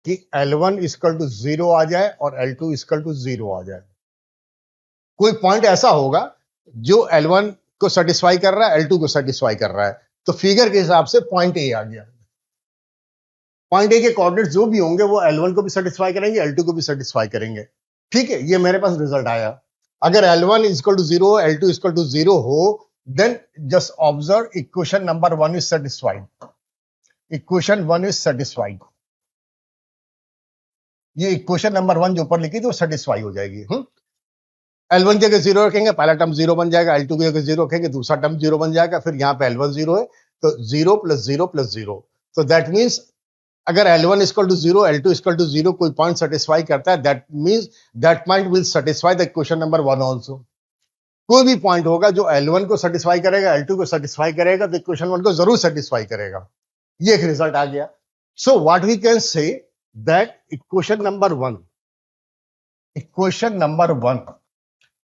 कि L1 इक्वल टू 0 आ जाए और L2 इक्वल टू 0 आ जाए, कोई पॉइंट ऐसा होगा जो L1 को सेटिस्फाई कर रहा है, L2 को सेटिस्फाई कर रहा है, तो फिगर के हिसाब से पॉइंट ए आ गया। पॉइंट ए के कोऑर्डिनेट जो भी होंगे वो L1 को भी सेटिस्फाई करेंगे, L2 को भी सेटिस्फाई करेंगे। ठीक है, ये मेरे पास रिजल्ट आया। अगर L1 इक्वल टू 0 हो, L2 इक्वल टू 0 हो, then just observe equation number 1 is satisfied. Equation 1 is satisfied. ये इक्वेशन नंबर 1 जो ऊपर लिखी थी वो सेटिस्फाई हो जाएगी। L1 की अगर 0 रखेंगे पहला टर्म 0 बन जाएगा, L2 की अगर 0 रखेंगे दूसरा टर्म 0 बन जाएगा, फिर यहाँ पे L1 0 है तो 0 प्लस 0 प्लस 0। तो दैट मीन्स अगर L1 equal to 0, L2 equal to 0 कोई पॉइंट सेटिस्फाई करता है, that means that point will satisfy the equation number 1 also. कोई भी पॉइंट होगा जो L1 को सेटिस्फाई करेगा, L2 को सेटिस्फाई करेगा, तो इक्वेशन 1 को जरूर सेटिस्फाई करेगा। ये एक रिजल्ट आ गया। So what we can say that equation number 1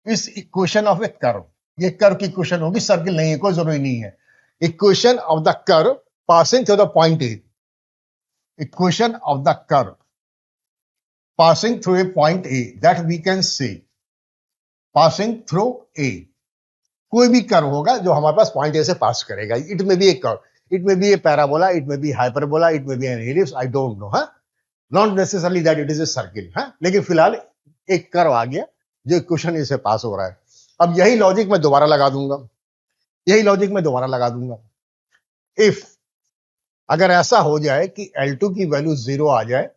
is equation of a curve. ये कर्व की इक्वेशन होगी, सर्किल नहीं है, कोई जरूरी नहीं है। Equation of the curve passing through the point A. Equation of the curve passing through a point A, that we can say passing through A. कोई भी कर्व होगा जो हमारे पास पॉइंट ए से पास करेगा। It may be a curve, it may be a parabola, it may be hyperbola, it may be an ellipse, I don't know. Not necessarily that it is a circle. लेकिन फिलहाल एक curve आ गया जो equation ए से पास हो रहा है। अब यही लॉजिक मैं दोबारा लगा दूंगा। इफ अगर ऐसा हो जाए कि L2 की वैल्यू 0 आ जाए,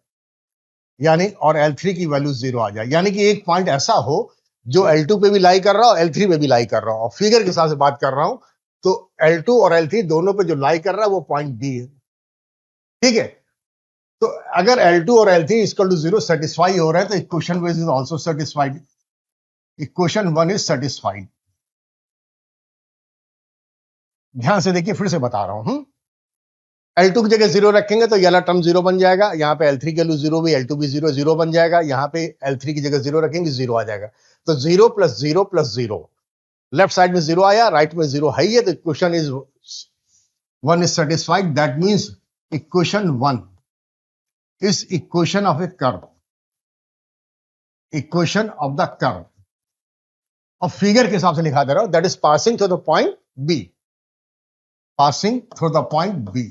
यानी और L3 की वैल्यू 0 आ जाए, यानी कि एक पॉइंट ऐसा हो जो L2 पे भी लाई कर रहा हो, L3 पे भी लाई कर रहा हो। फिगर के हिसाब से बात कर रहा हूं तो L2 और L3 दोनों पे जो लाई कर रहा है वो पॉइंट B है। ठीक है, तो अगर L2 और L3 इक्वल टू 0 सेटिस्फाई हो रहे हैं तो equation is also satisfied. Equation 1 is satisfied. ध्यान से देखिए, फिर से बता रहा हूं। L2 की जगह 0 रखेंगे तो ये वाला टर्म 0 बन जाएगा। यहाँ पे L3 की वैल्यू 0 भी, L2 भी 0 0 बन जाएगा। यहाँ पे L3 की जगह 0 रखेंगे 0 आ जाएगा। तो 0 प्लस 0 प्लस 0, लेफ्ट साइड में 0 आया, राइट में 0 है ही है, तो equation is 1 is satisfied. That means equation 1 is equation of a curve. Equation of the curve, और फिगर के हिसाब से लिखा दे रहा हूं, that is passing through the point B. Passing through the point B.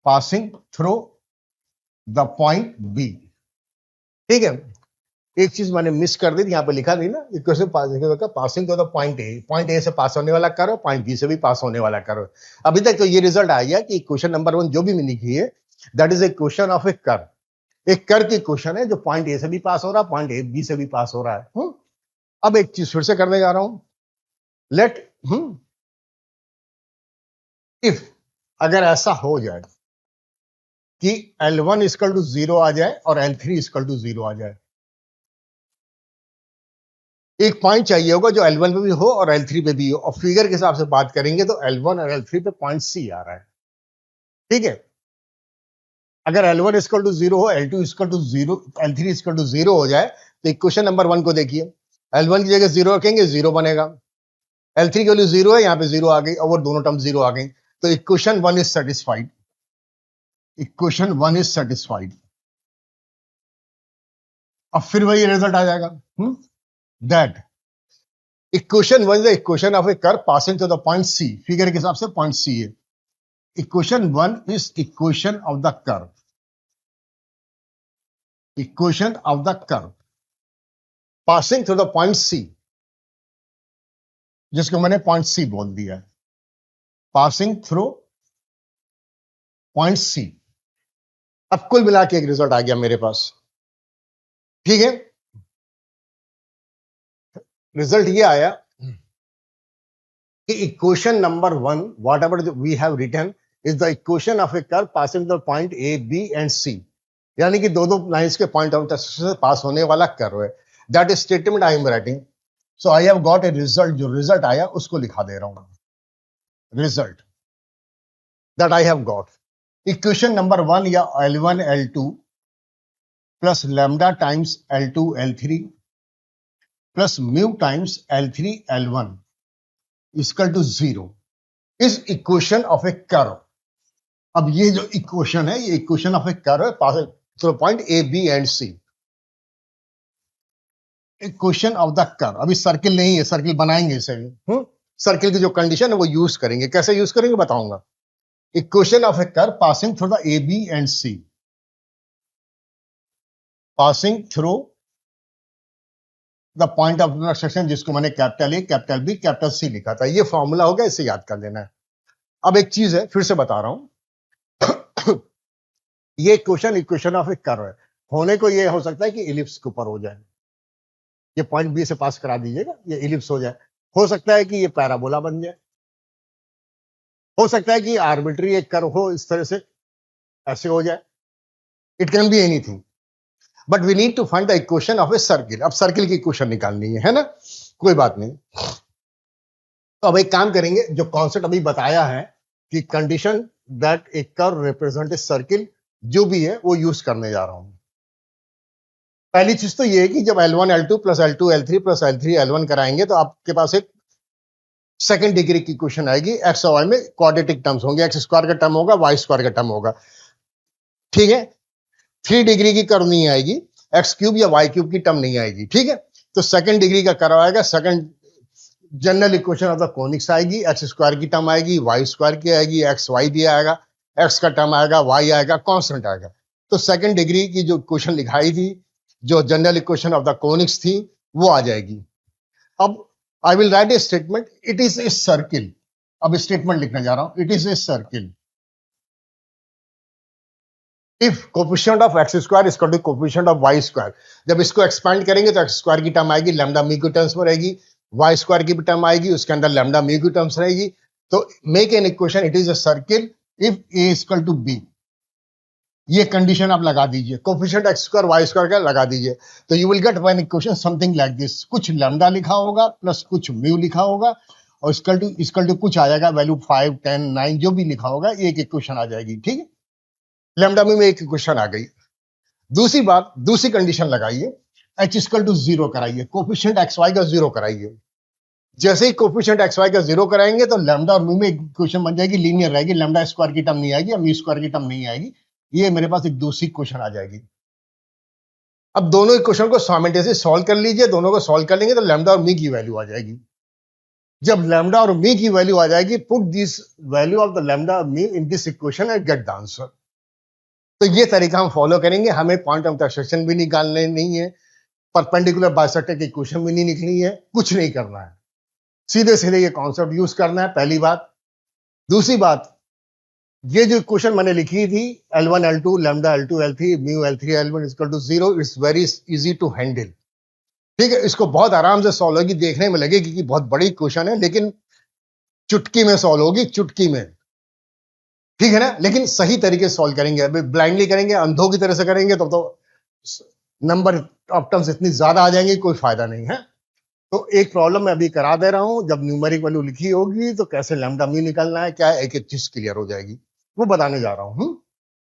Passing through the point B. ठीक है, एक चीज मैंने मिस कर दी थी, यहां पे लिखा नहीं ना, equation passing to the point A. Point A से पास होने वाला कर्व, पॉइंट बी से भी पास होने वाला कर्व। अभी तक तो ये रिजल्ट आ गया कि इक्वेशन नंबर 1 जो भी मैंने लिखी है, that is a equation of a curve. एक कर्व की इक्वेशन है जो पॉइंट ए से भी पास हो रहा है, पॉइंट ए बी से भी पास हो रहा है। अब एक चीज फिर से करने जा रहा हूं। लेट इफ अगर ऐसा हो जाए कि L1 इक्वल टू 0 आ जाए और L3 इक्वल टू 0 आ जाए, एक पॉइंट चाहिए होगा जो L1 पे भी हो और L3 पे भी हो, और फिगर के हिसाब से बात करेंगे तो L1 और L3 पे पॉइंट C आ रहा है। ठीक है, अगर L1 इक्वल टू 0 हो, L2 equal to 0, L3 equal to 0 हो जाए, तो इक्वेशन नंबर 1 को देखिए। L1 की जगह 0 रखेंगे 0 बनेगा, L3 की वैल्यू 0 है, यहाँ पे 0 आ गई, और वो दोनों टर्म 0 आ गई, तो equation 1 is satisfied. Equation 1 is satisfied. अब फिर वही रिजल्ट आ जाएगा, that equation 1 is the equation of a curve passing through the point C। Figure के हिसाब से पॉइंट C है। Equation 1 is equation of the curve. Equation of the curve passing through the point C, जिसको मैंने point C बोल दिया है। Passing through point C। अब कुल मिला के एक रिजल्ट आ गया मेरे पास। ठीक है, रिजल्ट ये आया कि equation number 1 whatever we have written is the equation of a curve passing the point A, B and C, यानी कि दो लाइंस के पॉइंट ऑफ इंटरसेक्शन से पास होने वाला कर्व है। That is statement I am writing. So I have got a result. जो result आया उसको लिखा दे रहा हूं। Result that I have got, equation number 1 या L1 L2 plus lambda times L2 L3 plus mu times L3 L1 equal to 0 is equation of a curve. अब ये जो इक्वेशन है, ये इक्वेशन ऑफ ए कर्व है passing through point A, B and C। Equation of the curve. अभी circle नहीं है, circle बनाएंगे इसे भी। सर्किल की जो कंडीशन है वो यूज करेंगे। कैसे यूज करेंगे बताऊंगा। Equation of a curve passing through the A B and C, passing through the point of intersection, जिसको मैंने capital A capital B capital C लिखा था। ये फॉर्मूला हो गया, इसे याद कर लेना है। अब एक चीज है, फिर से बता रहा हूं ये इक्वेशन ऑफ ए कर्व है। होने को ये हो सकता है कि इलिप्स के ऊपर हो जाए, ये पॉइंट बी से पास करा दीजिएगा, ये इलिप्स हो जाए। हो सकता है कि ये पैराबोला बन जाए, हो सकता है कि आर्बिट्री एक कर्व हो इस तरह से, ऐसे हो जाए। It can be anything, but we need to find the equation of a circle. अब सर्किल की इक्वेशन निकालनी है ना, कोई बात नहीं। तो अब एक काम करेंगे, जो कॉन्सेप्ट अभी बताया है कि condition that A curve represent a circle, जो भी है वो यूज करने जा रहा हूं। पहली चीज तो ये है कि जब L1 L2 plus L2 L3 plus L3 L1 कराएंगे तो आपके पास एक सेकंड डिग्री की इक्वेशन आएगी। एक्स और वाई में क्वाड्रेटिक टर्म्स होंगे, एक्स स्क्वायर का टर्म होगा, वाई स्क्वायर का टर्म होगा, ठीक है। 3 डिग्री की कर्व नहीं आएगी, एक्स क्यूब या वाई क्यूब की टर्म नहीं आएगी, ठीक है। तो सेकंड डिग्री का कर्व आएगा, second general equation of the conics आएगी, एक्स स्क्वायर की टर्म आएगी, वाई स्क्वायर की आएगी, एक्स वाई भी आएगा, एक्स का टर्म आएगा, वाई आएगा, कांस्टेंट आएगा। तो सेकंड डिग्री की जो इक्वेशन लिखाई थी, जो general equation of the conics थी, वो आ जाएगी। अब I will write a statement, it is a circle. अब स्टेटमेंट लिखने जा रहा हूं, it is a circle if coefficient of x square is equal to coefficient of y square. जब इसको एक्सपांड करेंगे तो एक्स स्क्वायर की टर्म आएगी, लैम्डा मी की टर्म्स में रहेगी, वाई स्क्वायर की भी टर्म आएगी, उसके अंदर लैम्डा मी की टर्म्स रहेगी। तो make an equation, it is a circle if A is equal to B. ये कंडीशन आप लगा दीजिए, coefficient x square y square का लगा दीजिए, तो you will get one equation something like this. कुछ लैम्डा लिखा होगा प्लस कुछ म्यू लिखा होगा, और इसकल टू कुछ आ जाएगा, वैल्यू 5 10 9 जो भी लिखा होगा, एक इक्वेशन आ जाएगी, ठीक है। लैम्डा में एक इक्वेशन आ गई। दूसरी बात, दूसरी कंडीशन लगाइए, एच इक्वल टू 0 कराइए, कोफिशिएंट एक्स वाई का 0 कराइए। जैसे ही कोफिशिएंट एक्स वाई का 0 कराएंगे तो लैम्डा और म्यू में इक्वेशन बन जाएगी, लीनियर रहेगी, लैम्डा स्क्वायर की टर्म नहीं आएगी और म्यू स्क्वायर की टर्म नहीं आएगी। ये मेरे पास एक दूसरी क्वेश्चन आ जाएगी। अब दोनों इक्वेशन को साइमल्टेनियसली सॉल्व कर लीजिए, दोनों को सॉल्व कर लेंगे तो लैम्डा और मी की वैल्यू आ जाएगी। जब लैम्डा और मी की वैल्यू आ जाएगी, put this value of the lambda me in this equation and gate the answer. तो ये तरीका हम फॉलो करेंगे। हमें पॉइंट ऑफ इंटरसेक्शन भी निकालने नहीं है, परपेंडिकुलर बाइसेक्टर की इक्वेशन भी नहीं निकलनी है, कुछ नहीं करना है, सीधे सीधे ये कॉन्सेप्ट यूज करना है, पहली बात। दूसरी बात, ये जो इक्वेशन मैंने लिखी थी, L1 L2 lambda L2 L3 mu L3 L1 equal to 0, it's very easy to handle, ठीक है। इसको बहुत आराम से सॉल्व होगी, देखने में लगेगी कि बहुत बड़ी इक्वेशन है, लेकिन चुटकी में सॉल्व होगी, चुटकी में, ठीक है ना। लेकिन सही तरीके से सॉल्व करेंगे, अभी ब्लाइंडली करेंगे, अंधों की तरह से करेंगे तो नंबर ऑफ टर्म्स इतनी ज्यादा आ जाएंगे, कोई फायदा नहीं है। तो एक प्रॉब्लम मैं अभी करा दे रहा हूं, जब न्यूमेरिक वैल्यू लिखी होगी तो कैसे लैम्डा म्यू निकालना है, क्या एक एक चीज क्लियर हो जाएगी, वो बताने जा रहा हूं।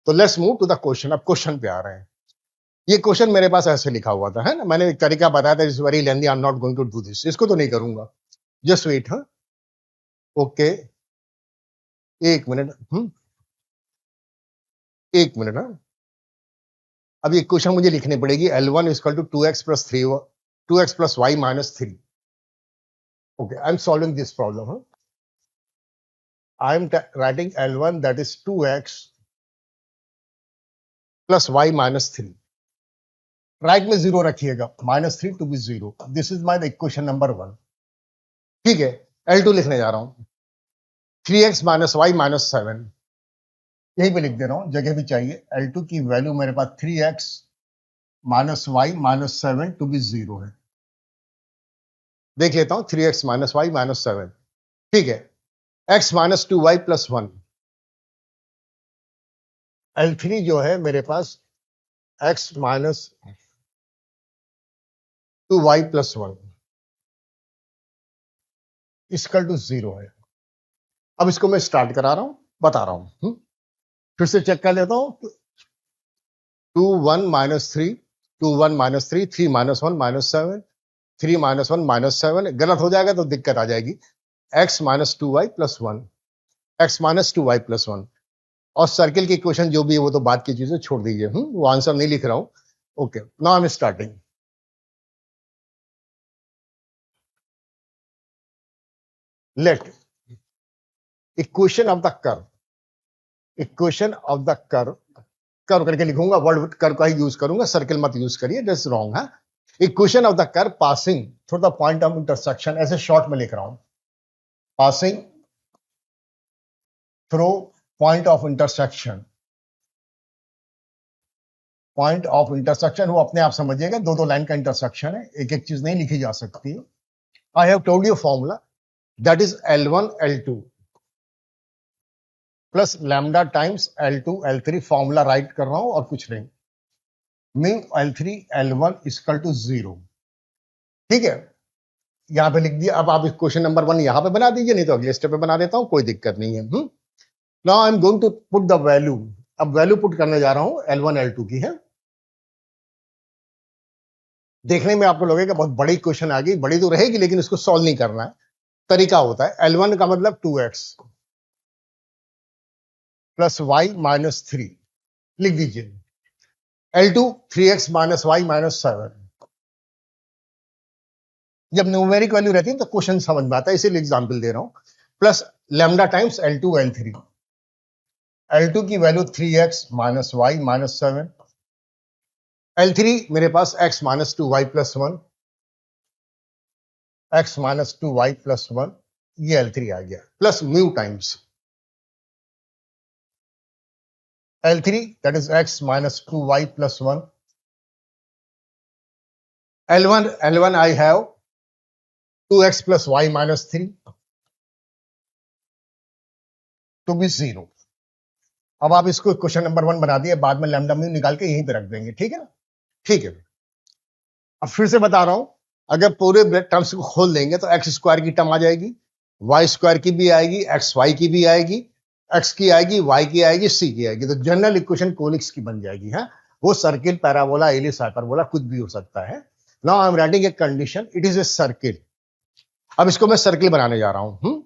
तो let's move to the question. अब क्वेश्चन पे आ रहे हैं। ये क्वेश्चन मेरे पास ऐसे लिखा हुआ था, है ना, मैंने एक तरीका बताया था, it's very lengthy, I am not going to do this, इसको तो नहीं करूंगा, जस्ट वेट। हाँ, ओके, एक मिनट, एक मिनट। हाँ, अब ये क्वेश्चन मुझे लिखनी पड़ेगी, L1 equal to 2x plus 3 2x plus y minus 3। Okay, I am solving this problem. I am writing L1 that is 2x plus y minus 3। Right में 0 रखिएगा, -3 to be 0। This is my equation number 1, ठीक है। L2 लिखने जा रहा हूं, 3x minus y minus 7, यहीं पे लिख दे रहा हूं, जगह भी चाहिए। L2 की वैल्यू मेरे पास 3x minus y minus 7 to be 0 है। देख लेता हूं, 3x माइनस वाई माइनस 7, ठीक है। x minus 2y plus 1, L3 जो है मेरे पास x minus 2y plus 1 equal to 0 है। अब इसको मैं स्टार्ट करा रहा हूं, बता रहा हूं, फिर से चेक कर लेता हूं। 2 1 minus 3 2 1 minus 3 3 minus 1 minus 7 3 minus 1 minus 7, गलत हो जाएगा तो दिक्कत आ जाएगी। x minus 2y plus 1, x minus 2y plus 1, और सर्किल की इक्वेशन जो भी है वो तो बात की चीजें छोड़ दीजिए, वो आंसर नहीं लिख रहा हूं। Okay, now I am starting. Let equation of the curve, equation of the curve, curve करके लिखूंगा, वर्ड कर्व का ही यूज करूंगा, सर्किल मत यूज करिए, दैट्स रॉन्ग है। Equation of the curve passing through the point of intersection, ऐसे short में लिख रहा हूं, passing through point of intersection. Point of intersection वो अपने आप समझिएगा, दो दो लाइन का इंटरसेक्शन है, एक एक चीज नहीं लिखी जा सकती है। I have told you formula, that is L1 L2 plus lambda times L2 L3, formula right कर रहा हूं और कुछ नहीं। Mu L3 L1 equal to 0, ठीक है, यहां पे लिख दिया। अब आप क्वेश्चन नंबर 1 यहां पे बना दीजिए, नहीं तो अगले स्टेप पे बना देता हूं, कोई दिक्कत नहीं है। Now I am going to put the value, अब वैल्यू पुट करने जा रहा हूं L1 L2 की है। देखने में आपको लगेगा बहुत बड़ी क्वेश्चन आ गई, बड़ी तो रहेगी लेकिन इसको सॉल्व नहीं करना है, तरीका होता है। L1 का मतलब 2x प्लस वाई माइनस 3 लिख दीजिए, L2 3x minus y minus 7। जब न्यूमेरिक वैल्यू रहती है तो क्वेश्चन समझ में आता है, इसीलिए एग्जांपल दे रहा हूं। Plus lambda times L2 L3, L2 की value 3x minus y minus 7, L3 मेरे पास x minus 2y plus 1, x minus 2y plus 1, ये L3 आ गया, plus mu times L3 that is x minus 2y plus 1. L1 I have 2x plus y minus 3 to be 0. अब आप इसको question number 1 बना दिए, बाद में लैम्डा म्यू निकाल के यहीं पे रख देंगे, ठीक है ना? ठीक है, अब फिर से बता रहा हूं, अगर पूरे टर्म्स को खोल देंगे तो एक्स स्क्वायर की टर्म आ जाएगी, वाई स्क्वायर की भी आएगी, एक्स वाई की भी आएगी, एक्स की आएगी, वाई की आएगी, सी की आएगी, तो जनरल इक्वेशन कोनिक्स की बन जाएगी। है वो सर्किल, पैराबोला, एलिस, हाइपरबोला कुछ भी हो सकता है। Now I am writing a condition, it is a circle. अब इसको मैं सर्किल बनाने जा रहा हूं।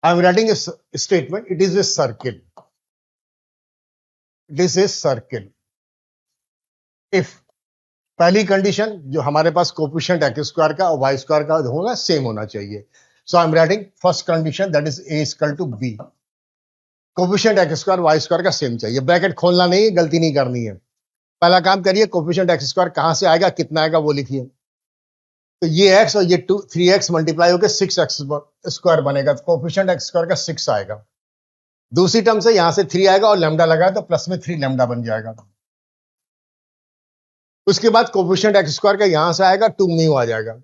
आई am writing a statement, it is a circle, it is a circle if पहली कंडीशन जो हमारे पास कोफिशिएंट एक्स स्क्वायर का और वाई स्क्वायर का होगा सेम होना चाहिए। So I am writing first condition, that is a equal to b, coefficient x square y square का सेम चाहिए। ब्रैकेट खोलना नहीं है, गलती नहीं करनी है। पहला काम करिए, कोफिशिएंट एक्स स्क्वायर कहां से आएगा, कितना आएगा वो लिखिए। तो ये x और ये 3x मल्टीप्लाई होकर 6x स्क्वायर बनेगा, तो कोफिशिएंट एक्स स्क्वायर का 6 आएगा। दूसरी टर्म से यहां से 3 आएगा और लैम्डा लगाया तो प्लस में 3 लैम्डा बन जाएगा। उसके बाद कोफिशिएंट एक्स स्क्वायर का यहां से आएगा 2 म्यू आ जाएगा।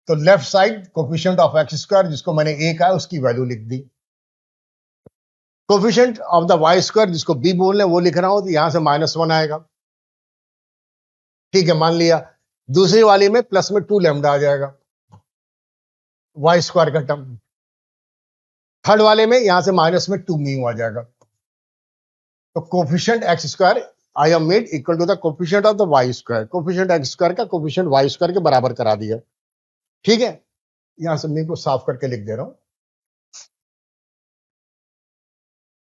तो left side coefficient of x square, जिसको मैंने a कहा, उसकी वैल्यू लिख दी। Coefficient of the y square, जिसको b बोल रहे हैं, वो लिख रहा हूं, तो यहां से -1 आएगा, ठीक है, मान लिया। दूसरी वाली में प्लस में 2 लैम्डा आ जाएगा, वाई स्क्वायर का टर्म। थर्ड वाले में यहां से माइनस में 2 म्यू आ जाएगा। तो coefficient x square I have made equal to the coefficient of the y square, coefficient x square का कोफिशिएंट वाई स्क्वायर के बराबर करा दिया, ठीक है। यहां से मैं को साफ करके लिख दे रहा हूं,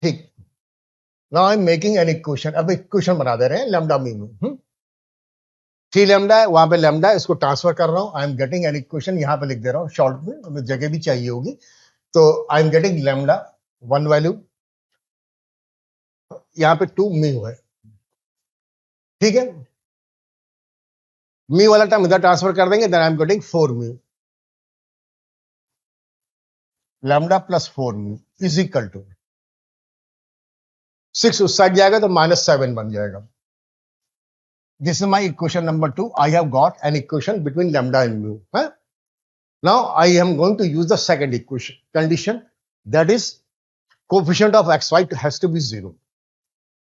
ठीक। Now I am making an equation, अब इक्वेशन बना दे रहे हैं लैम्डा म्यू। 3 लैम्डा है, वहां पे लैम्डा है, इसको ट्रांसफर कर रहा हूं। आई एम गेटिंग एन इक्वेशन, यहां पे लिख दे रहा हूं शॉर्ट में, हमें जगह भी चाहिए होगी। तो I am getting lambda 1 value, यहां पे 2 म्यू है, ठीक है। म्यू वाला टर्म इधर ट्रांसफर कर देंगे, then I am getting 4 mu, lambda plus 4 mu is equal to 6 उस साइड जाएगा तो -7 बन जाएगा। This is my equation number 2. I have got an equation between lambda and mu. Huh? Now I am going to use the second equation condition, that is coefficient of xy has to be 0.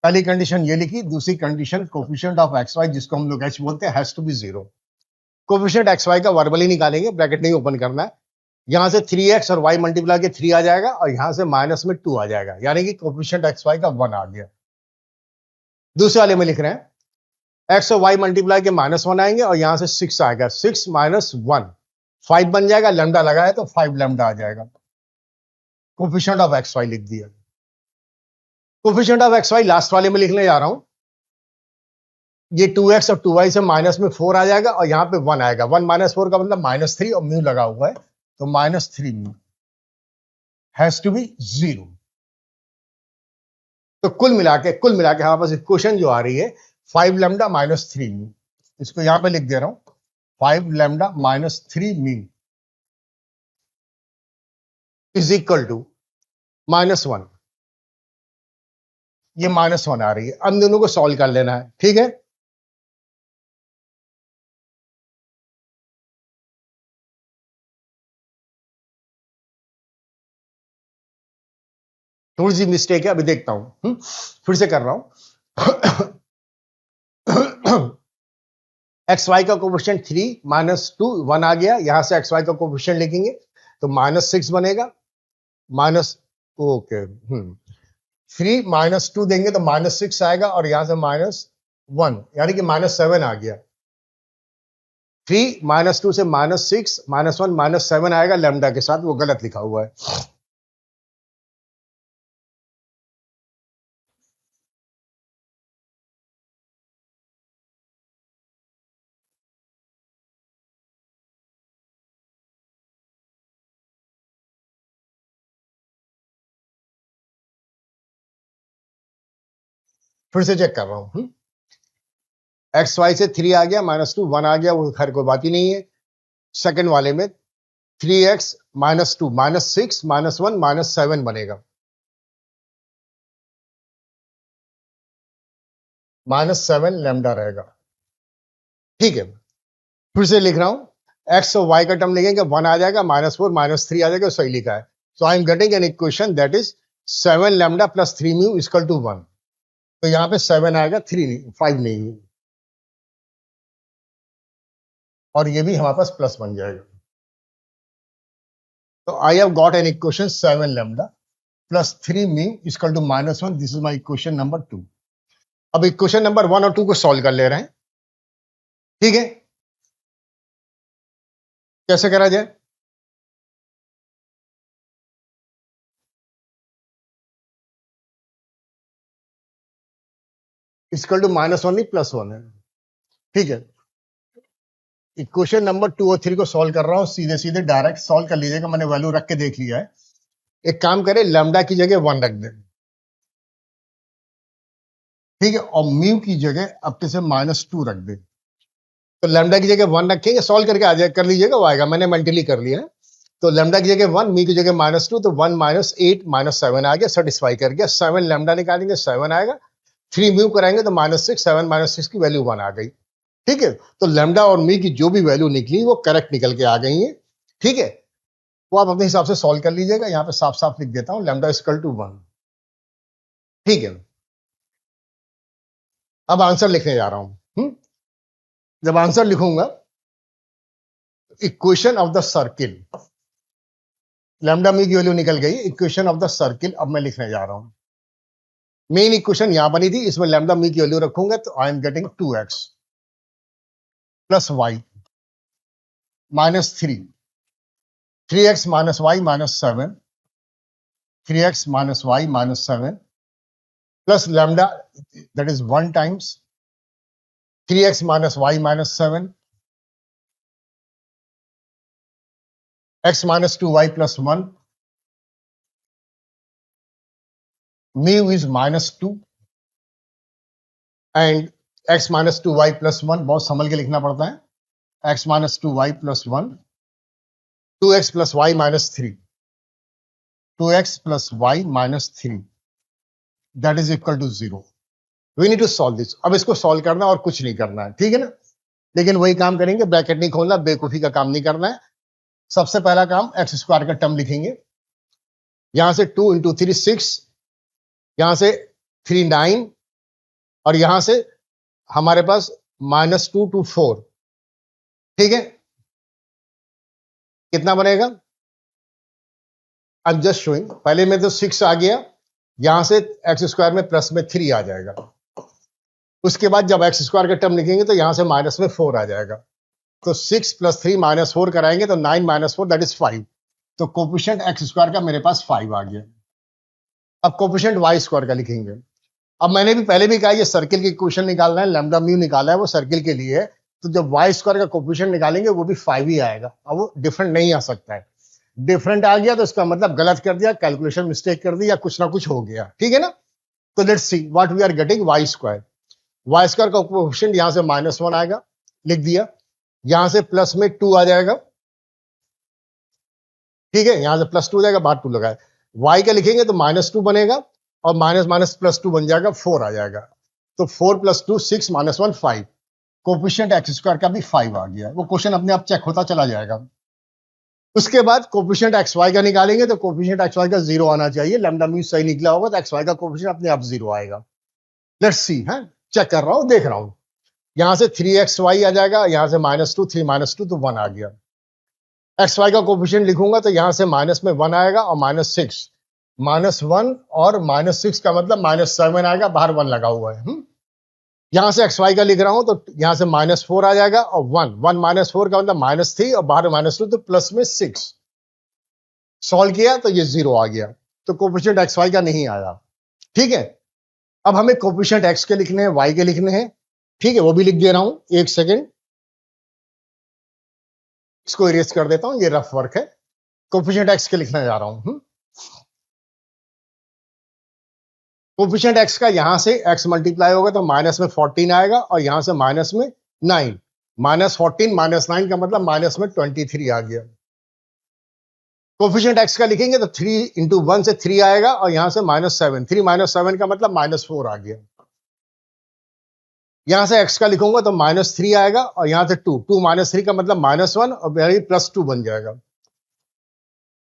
पहली condition ये लिखी, दूसरी condition coefficient of xy, जिसको हम लोग h बोलते हैं, has to be 0. Coefficient xy का वर्बली निकालेंगे, ब्रैकेट नहीं ओपन करना है। यहां से 3x और y मल्टीप्लाई के 3 आ जाएगा और यहां से माइनस में 2 आ जाएगा, यानी कि कोफिशिएंट xy का 1 आ गया। दूसरे वाले में लिख रहे हैं x और y मल्टीप्लाई के -1 आएंगे और यहां से 6 आएगा, 6 माइनस 1 5 बन जाएगा, लैम्डा लगाया तो 5 लैम्डा आ जाएगा। कोफिशिएंट ऑफ xy लिख दिया। कोफिशिएंट ऑफ xy लास्ट वाले में लिखने जा रहा हूं, ये 2x और 2y से माइनस में 4 आ जाएगा और यहां पे 1 आएगा, 1 माइनस 4 का मतलब -3 और म्यू लगा हुआ है, तो -3 म्यू हैज टू बी 0। तो कुल मिला के हमारे पास इक्वेशन जो आ रही है 5 लैम्डा माइनस 3 म्यू, इसको यहां पे लिख दे रहा हूं 5 lambda minus 3 mu is equal to -1। ये -1 आ रही है, हम दोनों को सॉल्व कर लेना है, ठीक है। थोड़ी सी मिस्टेक है, अभी देखता हूं, फिर से कर रहा हूं। एक्स वाई का कोफिशिएंट 3 -2 1 आ गया, यहां से एक्स वाई का कोफिशिएंट लिखेंगे तो -6 बनेगा, माइनस, ओके, 3 -2 देंगे तो -6 आएगा, और यहां से -1 यानी कि -7 आ गया। 3 -2 से -6 -1 -7 आएगा लैम्डा के साथ, वो गलत लिखा हुआ है। फिर से चेक कर रहा हूं, एक्स वाई से 3 आ गया, -2 1 आ गया, वो खैर कोई बात ही नहीं है। सेकंड वाले में 3x -2 -6 -1 -7 बनेगा, -7 लैम्डा रहेगा, ठीक है। फिर से लिख रहा हूं, एक्स और वाई का टर्म लिखेंगे 1 आ जाएगा, -4 -3 आ जाएगा, सही लिखा है। So I am getting an equation that is 7 lambda plus 3 mu equal to 1। तो यहां पे 7 आएगा, 3 नहीं, 5 नहीं है, और ये भी हमारे पास प्लस बन जाएगा। तो I have got an equation 7 lambda plus 3 mu equal to -1। This is my equation number 2। अब इक्वेशन नंबर 1 और 2 को सॉल्व कर ले रहे हैं, ठीक है। कैसे करा जाए? इक्वल टू -1 नहीं, +1 है, ठीक है। इक्वेशन नंबर 2 और 3 को सॉल्व कर रहा हूं, सीधे सीधे डायरेक्ट सॉल्व कर लीजिएगा, मैंने वैल्यू रख के देख लिया है। एक काम करें, लैम्डा की जगह 1 रख दें, ठीक है, और म्यू की जगह अब से -2 रख दें। तो लैम्डा की जगह 1 रखेंगे, सॉल्व करके आ जाए, कर लीजिएगा, वो आएगा, मैंने मेंटली कर लिया है। तो लैम्डा की जगह 1, म्यू की जगह -2, तो 1 -8 -7 आ गया, सेटिस्फाई कर गया। 7 लैम्डा निकालेंगे, 7 आएगा। 3 म्यू कराएंगे तो -6, 7 -6 की वैल्यू 1 आ गई, ठीक है। तो लैम्डा और म्यू की जो भी वैल्यू निकली वो करेक्ट निकल के आ गई है, ठीक है। वो आप अपने हिसाब से सॉल्व कर लीजिएगा, यहाँ पे साफ साफ लिख देता हूँ, लैम्डा इक्वल टू 1, ठीक है। अब आंसर लिखने जा रहा हूं, जब आंसर लिखूंगा, equation of the circle, lambda mu की वैल्यू निकल गई, इक्वेशन ऑफ द सर्किल अब मैं लिखने जा रहा हूं। मेन इक्वेशन यहां बनी थी, इसमें लैम्डा म्यू की वैल्यू रखूंगा, तो I am getting 2x plus y -3, 3x -y -7, 3x -y -7 plus lambda, that is 1 times 3x -y -7, x -2y plus 1, mu is -2 and x -2y plus 1, बहुत संभल के लिखना पड़ता है, x -2y plus 1, 2x plus y minus 3, 2x plus y minus 3, that is equal to 0. We need to solve this. अब इसको solve करना और कुछ नहीं करना है, ठीक है ना। लेकिन वही काम करेंगे, ब्रैकेट नहीं खोलना, बेवकूफी का काम नहीं करना है। सबसे पहला काम, एक्स स्क्वायर का टर्म लिखेंगे, यहां से 2 × 3 6, यहां से 3 9, और यहां से हमारे पास -2 to 4, ठीक है। कितना बनेगा? आई एम जस्ट शोइंग, पहले में तो 6 आ गया, यहां से एक्स स्क्वायर में प्लस में 3 आ जाएगा। उसके बाद जब एक्स स्क्वायर का टर्म लिखेंगे तो यहां से माइनस में 4 आ जाएगा। तो 6 + 3 -4 कराएंगे तो 9 - 4 दैट इज 5। तो कोफिशिएंट एक्स स्क्वायर का मेरे पास 5 आ गया। अब कोफिशिएंट वाई स्क्वायर का लिखेंगे। अब मैंने भी पहले भी कहा, ये सर्किल की इक्वेशन निकालना है, लैम्डा म्यू निकाला है, वो सर्किल के लिए है। तो जब वाई स्क्वायर का कोफिशिएंट निकालेंगे वो भी 5 ही आएगा, अब वो डिफरेंट नहीं आ सकता है। डिफरेंट आ गया तो इसका मतलब गलत कर दिया, कैलकुलेशन मिस्टेक कर दी, या कुछ ना कुछ हो गया, ठीक है ना। तो let's see what we are getting y square. Y square का कोएफिशिएंट यहां से -1 आएगा, लिख दिया। यहां से प्लस में 2 आ जाएगा, ठीक है, यहां से +2 हो जाएगा, बाहर 2 लगाए। वाई का लिखेंगे तो -2 बनेगा और माइनस माइनस +2 बन जाएगा, 4 आ जाएगा। तो 4 + 2 6 -1 5। कोफिशिएंट एक्स स्क्वायर का भी 5 आ गया। वो क्वेश्चन अपने आप चेक होता चला जाएगा। उसके बाद कोफिशिएंट एक्स वाई का निकालेंगे तो कोफिशिएंट एक्स वाई का 0 आना चाहिए। लैम्डा म्यू सही निकला होगा तो एक्स वाई का कोफिशिएंट अपने आप 0 आएगा। लेट्स सी, है चेक कर रहा हूं, देख रहा हूं। यहां से 3xy आ जाएगा, यहां से -2, 3 -2 तो 1 आ गया। एक्स वाई का कोफिशिएंट लिखूंगा तो यहां से माइनस में 1 आएगा और -6, -1 और -6 का मतलब -7 आएगा, बाहर 1 लगा हुआ है। यहां से एक्स वाई का लिख रहा हूं तो यहां से -4 आ जाएगा और 1 -4 का मतलब -3 और बाहर -2 तो प्लस में 6। सॉल्व किया तो ये 0 आ गया। तो कोफिशिएंट एक्स वाई का नहीं आया, ठीक है। अब हमें कोफिशिएंट एक्स के लिखने हैं, वाई के लिखने हैं, ठीक है, वो भी लिख दे रहा हूं। एक सेकेंड, इसको इरेज कर देता हूं, ये रफ वर्क है। कोफिशिएंट एक्स के लिखने जा रहा हूं। कोफिशिएंट एक्स का यहां से x मल्टीप्लाई होगा तो माइनस में 14 आएगा और यहां से माइनस में 9। -14 -9 का मतलब माइनस में 23 आ गया। कोफिशिएंट एक्स का लिखेंगे तो 3 × 1 से 3 आएगा और यहां से -7। 3 -7 का मतलब -4 आ गया। यहां से x का लिखूंगा तो -3 आएगा और यहां से 2 -3 का मतलब -1 और +2 बन जाएगा।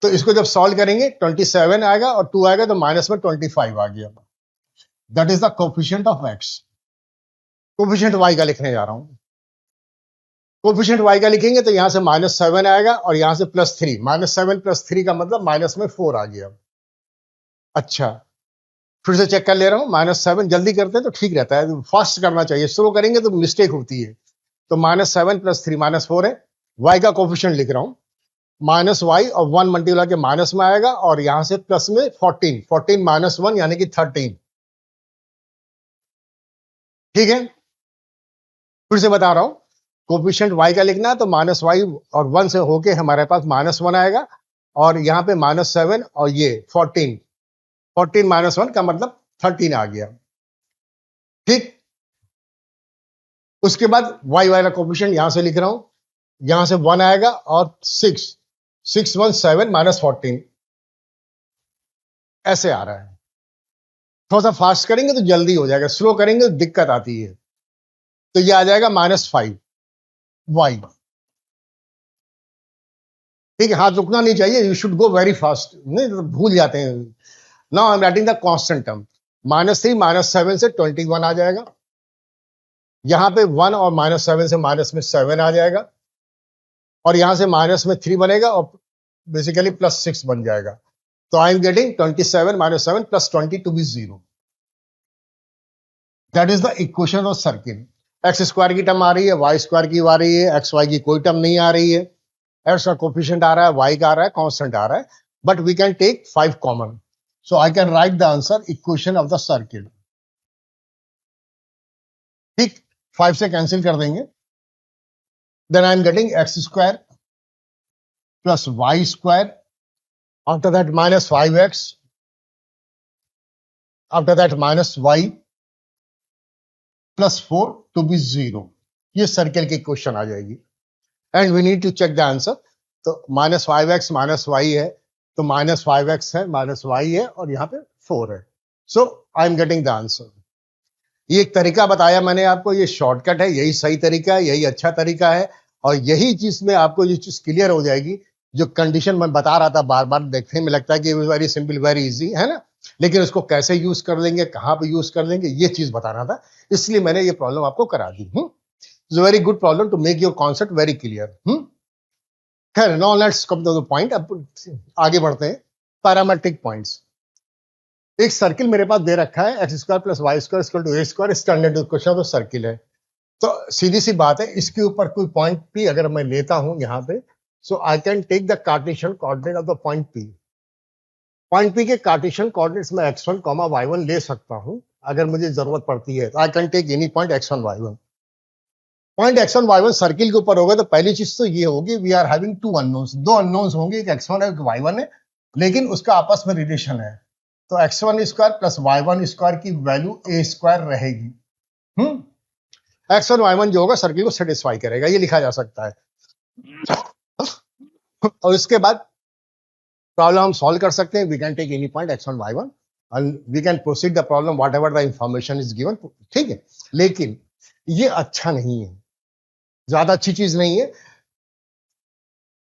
तो इसको जब सॉल्व करेंगे 27 आएगा और 2 आएगा तो माइनस में 25 आ गया। That is the coefficient of x। Coefficient y का लिखने जा रहा हूं। कोफिशिएंट y का लिखेंगे तो यहां से -7 आएगा और यहां से +3। -7 + 3 का मतलब माइनस में 4 आ गया। अच्छा, फिर से चेक कर ले रहा हूं। -7 जल्दी करते हैं तो ठीक रहता है, फास्ट करना चाहिए, स्लो करेंगे तो मिस्टेक होती है। तो -7 + 3 -4 है। y का कोफिशिएंट लिख रहा हूं, -y और 1 मल्टीप्लाई के माइनस में आएगा और यहां से प्लस में 14 -1 यानी कि 13, ठीक है। फिर से बता रहा हूं, कोफिशिएंट y का लिखना है तो -y और 1 से होके हमारे पास -1 आएगा और यहाँ पे -7 और ये 14 -1 का मतलब 13 आ गया, ठीक। उसके बाद y वाला कोफिशिएंट यहां से लिख रहा हूं, यहां से 1 आएगा और 6 6 1 7 -14 ऐसे आ रहा है। थोड़ा सा फास्ट करेंगे तो जल्दी हो जाएगा, स्लो करेंगे तो दिक्कत आती है। तो ये आ जाएगा -5 y, ठीक है। हाथ रुकना नहीं चाहिए, you should go very fast, नहीं तो भूल जाते हैं। Now I am writing the constant term. -3 -7 से 21 आ जाएगा, यहां पे 1 और -7 से माइनस में 7 आ जाएगा और यहां से माइनस में 3 बनेगा और बेसिकली +6 बन जाएगा। तो I am getting 27 -7 +20 to be 0। That is the equation of circle. X square की टर्म आ रही है, वाई स्क्वायर की आ रही है, एक्स वाई की कोई टर्म नहीं आ रही है। एक्स का कोफिशिएंट आ रहा है, वाई का आ रहा है, कांस्टेंट आ रहा है, but we can take 5 common. So I can write the answer equation of the circle, ठीक। 5 से कैंसिल कर देंगे। Then I am getting x square plus Y square, after that -5x, after that -y +4 to be 0। ये circle की question आ जाएगी and we need to check the answer. तो -5x -y है तो -5x है, -y है और यहाँ पे 4 है। So I am getting the answer. ये एक तरीका बताया मैंने आपको, ये शॉर्टकट है, यही सही तरीका है, यही अच्छा तरीका है और यही चीज में आपको ये चीज क्लियर हो जाएगी। जो कंडीशन मैं बता रहा था बार बार, देखने में लगता है कि वेरी सिंपल वेरी इजी है ना, लेकिन उसको कैसे यूज कर लेंगे, कहां पे यूज कर लेंगे, ये चीज बताना था, इसलिए मैंने ये प्रॉब्लम आपको करा दी। Very good problem to make your concept very clear. खैर, now let's come to the point. अब आगे बढ़ते हैं। Parametric points. एक सर्किल मेरे पास दे रखा है, x square plus Y square equal to A square, standard equation तो सर्किल है। तो सीधी सी बात है, इसके ऊपर कोई पॉइंट पी अगर मैं लेता हूं यहाँ पे, so I can take the Cartesian coordinate of the point P. Point P के कार्टेशियन कोऑर्डिनेट्स में x1, y1 ले सकता हूं अगर मुझे जरूरत पड़ती है। I can take any point x1, y1। Point x1, y1 circle के ऊपर होगा तो पहली चीज तो ये होगी, we are having 2 unknowns, 2 unknowns होंगे, एक x1 है एक y1 है, लेकिन उसका आपस में रिलेशन है। तो x1 square plus y1 square की वैल्यू a स्क्वायर रहेगी। x1 y1 जो होगा सर्किल को सेटिस्फाई करेगा, ये लिखा जा सकता है। और इसके बाद प्रॉब्लम हम सॉल्व कर सकते हैं। We can take any point x1 y1 and we can proceed the problem whatever the information is given, ठीक है। लेकिन ये अच्छा नहीं है, ज्यादा अच्छी चीज नहीं है।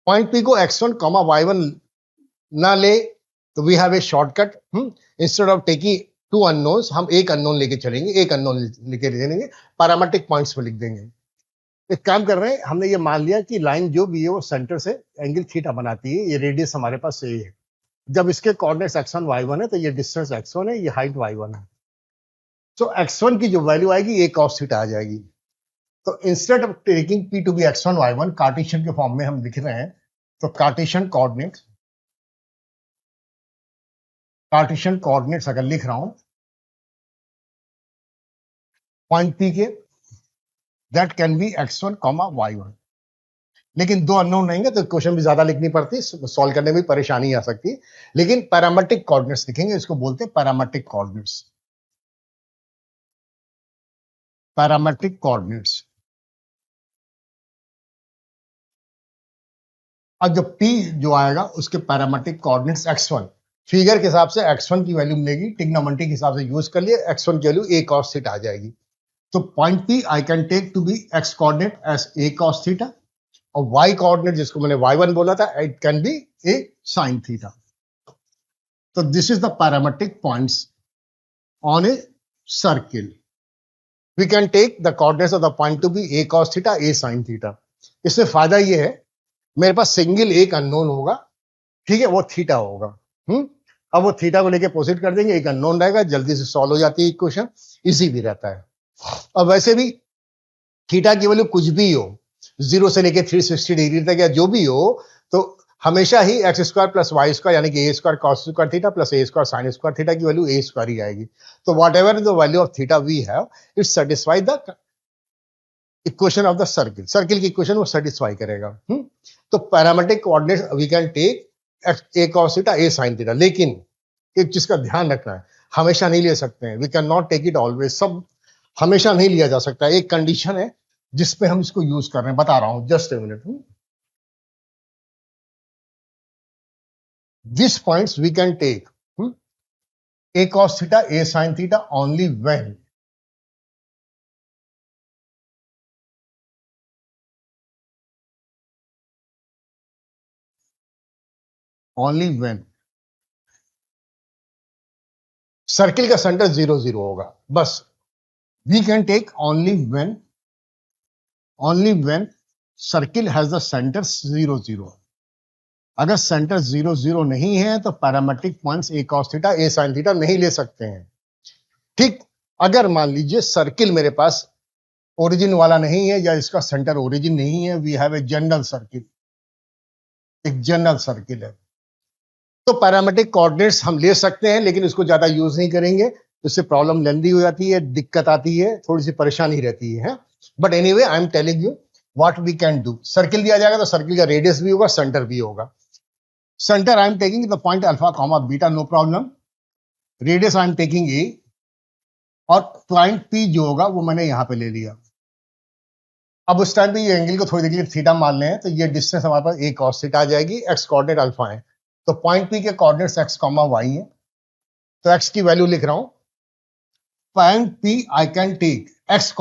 पॉइंट पी को x1 y1 ना ले तो we have a shortcut. Instead of taking two unknowns, हम एक अननोन लेके चलेंगे, एक अननोन लेके चलेंगे, पैरामेट्रिक पॉइंट्स पे लिख देंगे। एक काम कर रहे हैं, हमने ये मान लिया कि लाइन जो भी है वो सेंटर से एंगल थीटा बनाती है, ये रेडियस हमारे पास ए है। जब इसके कोऑर्डिनेट्स x1 y1 है तो ये डिस्टेंस x1 है, ये हाइट y1 है। तो x1 की जो वैल्यू आएगी a cos थीटा आ जाएगी। तो instead of taking p to be x1 y1 Cartesian के फॉर्म में हम लिख रहे हैं, तो कार्टेशियन कोऑर्डिनेट्स अगर लिख रहा हूं पॉइंट p के, that can be x1 y1। लेकिन दो अननोन रहेंगे तो क्वेश्चन भी ज्यादा लिखनी पड़ती, सॉल्व करने में परेशानी आ सकती है। लेकिन पैरामेट्रिक कोऑर्डिनेट्स लिखेंगे, इसको बोलते हैं पैरामेट्रिक कोऑर्डिनेट्स। Parametric coordinates. अब जब p जो आएगा उसके पैरामेट्रिक कोऑर्डिनेट्स x1, फिगर के हिसाब से x1 की वैल्यू मिलेगी, ट्रिग्नोमेट्री के हिसाब से यूज कर लिए, x1 की वैल्यू a cos थीटा आ जाएगी। तो point p I can take to be x coordinate as a cos theta, और y कोऑर्डिनेट जिसको मैंने y1 बोला था, it can be a sin theta. तो this is the parametric points on a circle. We can take the coordinates of the point to be a cos theta, a sin theta. इसमें फायदा ये है, मेरे पास single एक unknown होगा, ठीक है, वो थीटा होगा। अब वो थीटा को लेके प्रोसीड कर देंगे, एक अननोन रहेगा, जल्दी से सॉल्व हो जाती है इक्वेशन, इजी भी रहता है। और वैसे भी थीटा की वैल्यू कुछ भी हो, 0 से लेके 360 डिग्री तक या जो भी हो, तो हमेशा ही x square plus Y square यानी कि a square cos square theta plus a square sine square theta की वैल्यू ए स्क्वायर ही आएगी। तो whatever the value of theta we have, it satisfy the equation of the circle. Circle की equation वो satisfy करेगा। तो parametric coordinates we can take a cos theta, a sin theta. लेकिन एक चीज का ध्यान रखना है, हमेशा नहीं ले सकते हैं। We can not take it always, सब हमेशा नहीं लिया जा सकता। एक कंडीशन है जिसपे हम इसको यूज कर रहे हैं, बता रहा हूं, just a minute. This points we can take a cos theta, a sin theta only when circle का सेंटर 0 0 होगा। बस we can take only when circle has the centre 0 0। अगर सेंटर 0 0 नहीं है तो parametric points a cos theta, a sin theta नहीं ले सकते हैं। ठीक, अगर मान लीजिए सर्किल मेरे पास ओरिजिन वाला नहीं है या इसका सेंटर ओरिजिन नहीं है, we have a general circle, एक जनरल सर्किल है, तो पैरामेट्रिक कोऑर्डिनेट्स हम ले सकते हैं, लेकिन इसको ज्यादा यूज नहीं करेंगे, इससे प्रॉब्लम लेंदी हो जाती है, दिक्कत आती है, थोड़ी सी परेशानी रहती है। But anyway I am telling you what we can do. Circle दिया जाएगा तो सर्किल का रेडियस भी होगा, सेंटर भी होगा। Centre I am taking the point alpha comma beta, no problem. Radius I am taking a, और पॉइंट पी जो होगा वो मैंने यहां पे ले लिया। अब उस टाइम पे ये एंगल को थोड़ी देर के लिए थीटा मान लें, तो ये डिस्टेंस हमारे पास ए cos थीटा आ जाएगी, एक्स कोऑर्डिनेट अल्फा है, तो पॉइंट पी के कोऑर्डिनेट्स एक्स कॉमा वाई है, तो एक्स की वैल्यू लिख रहा हूं। Point P I can take x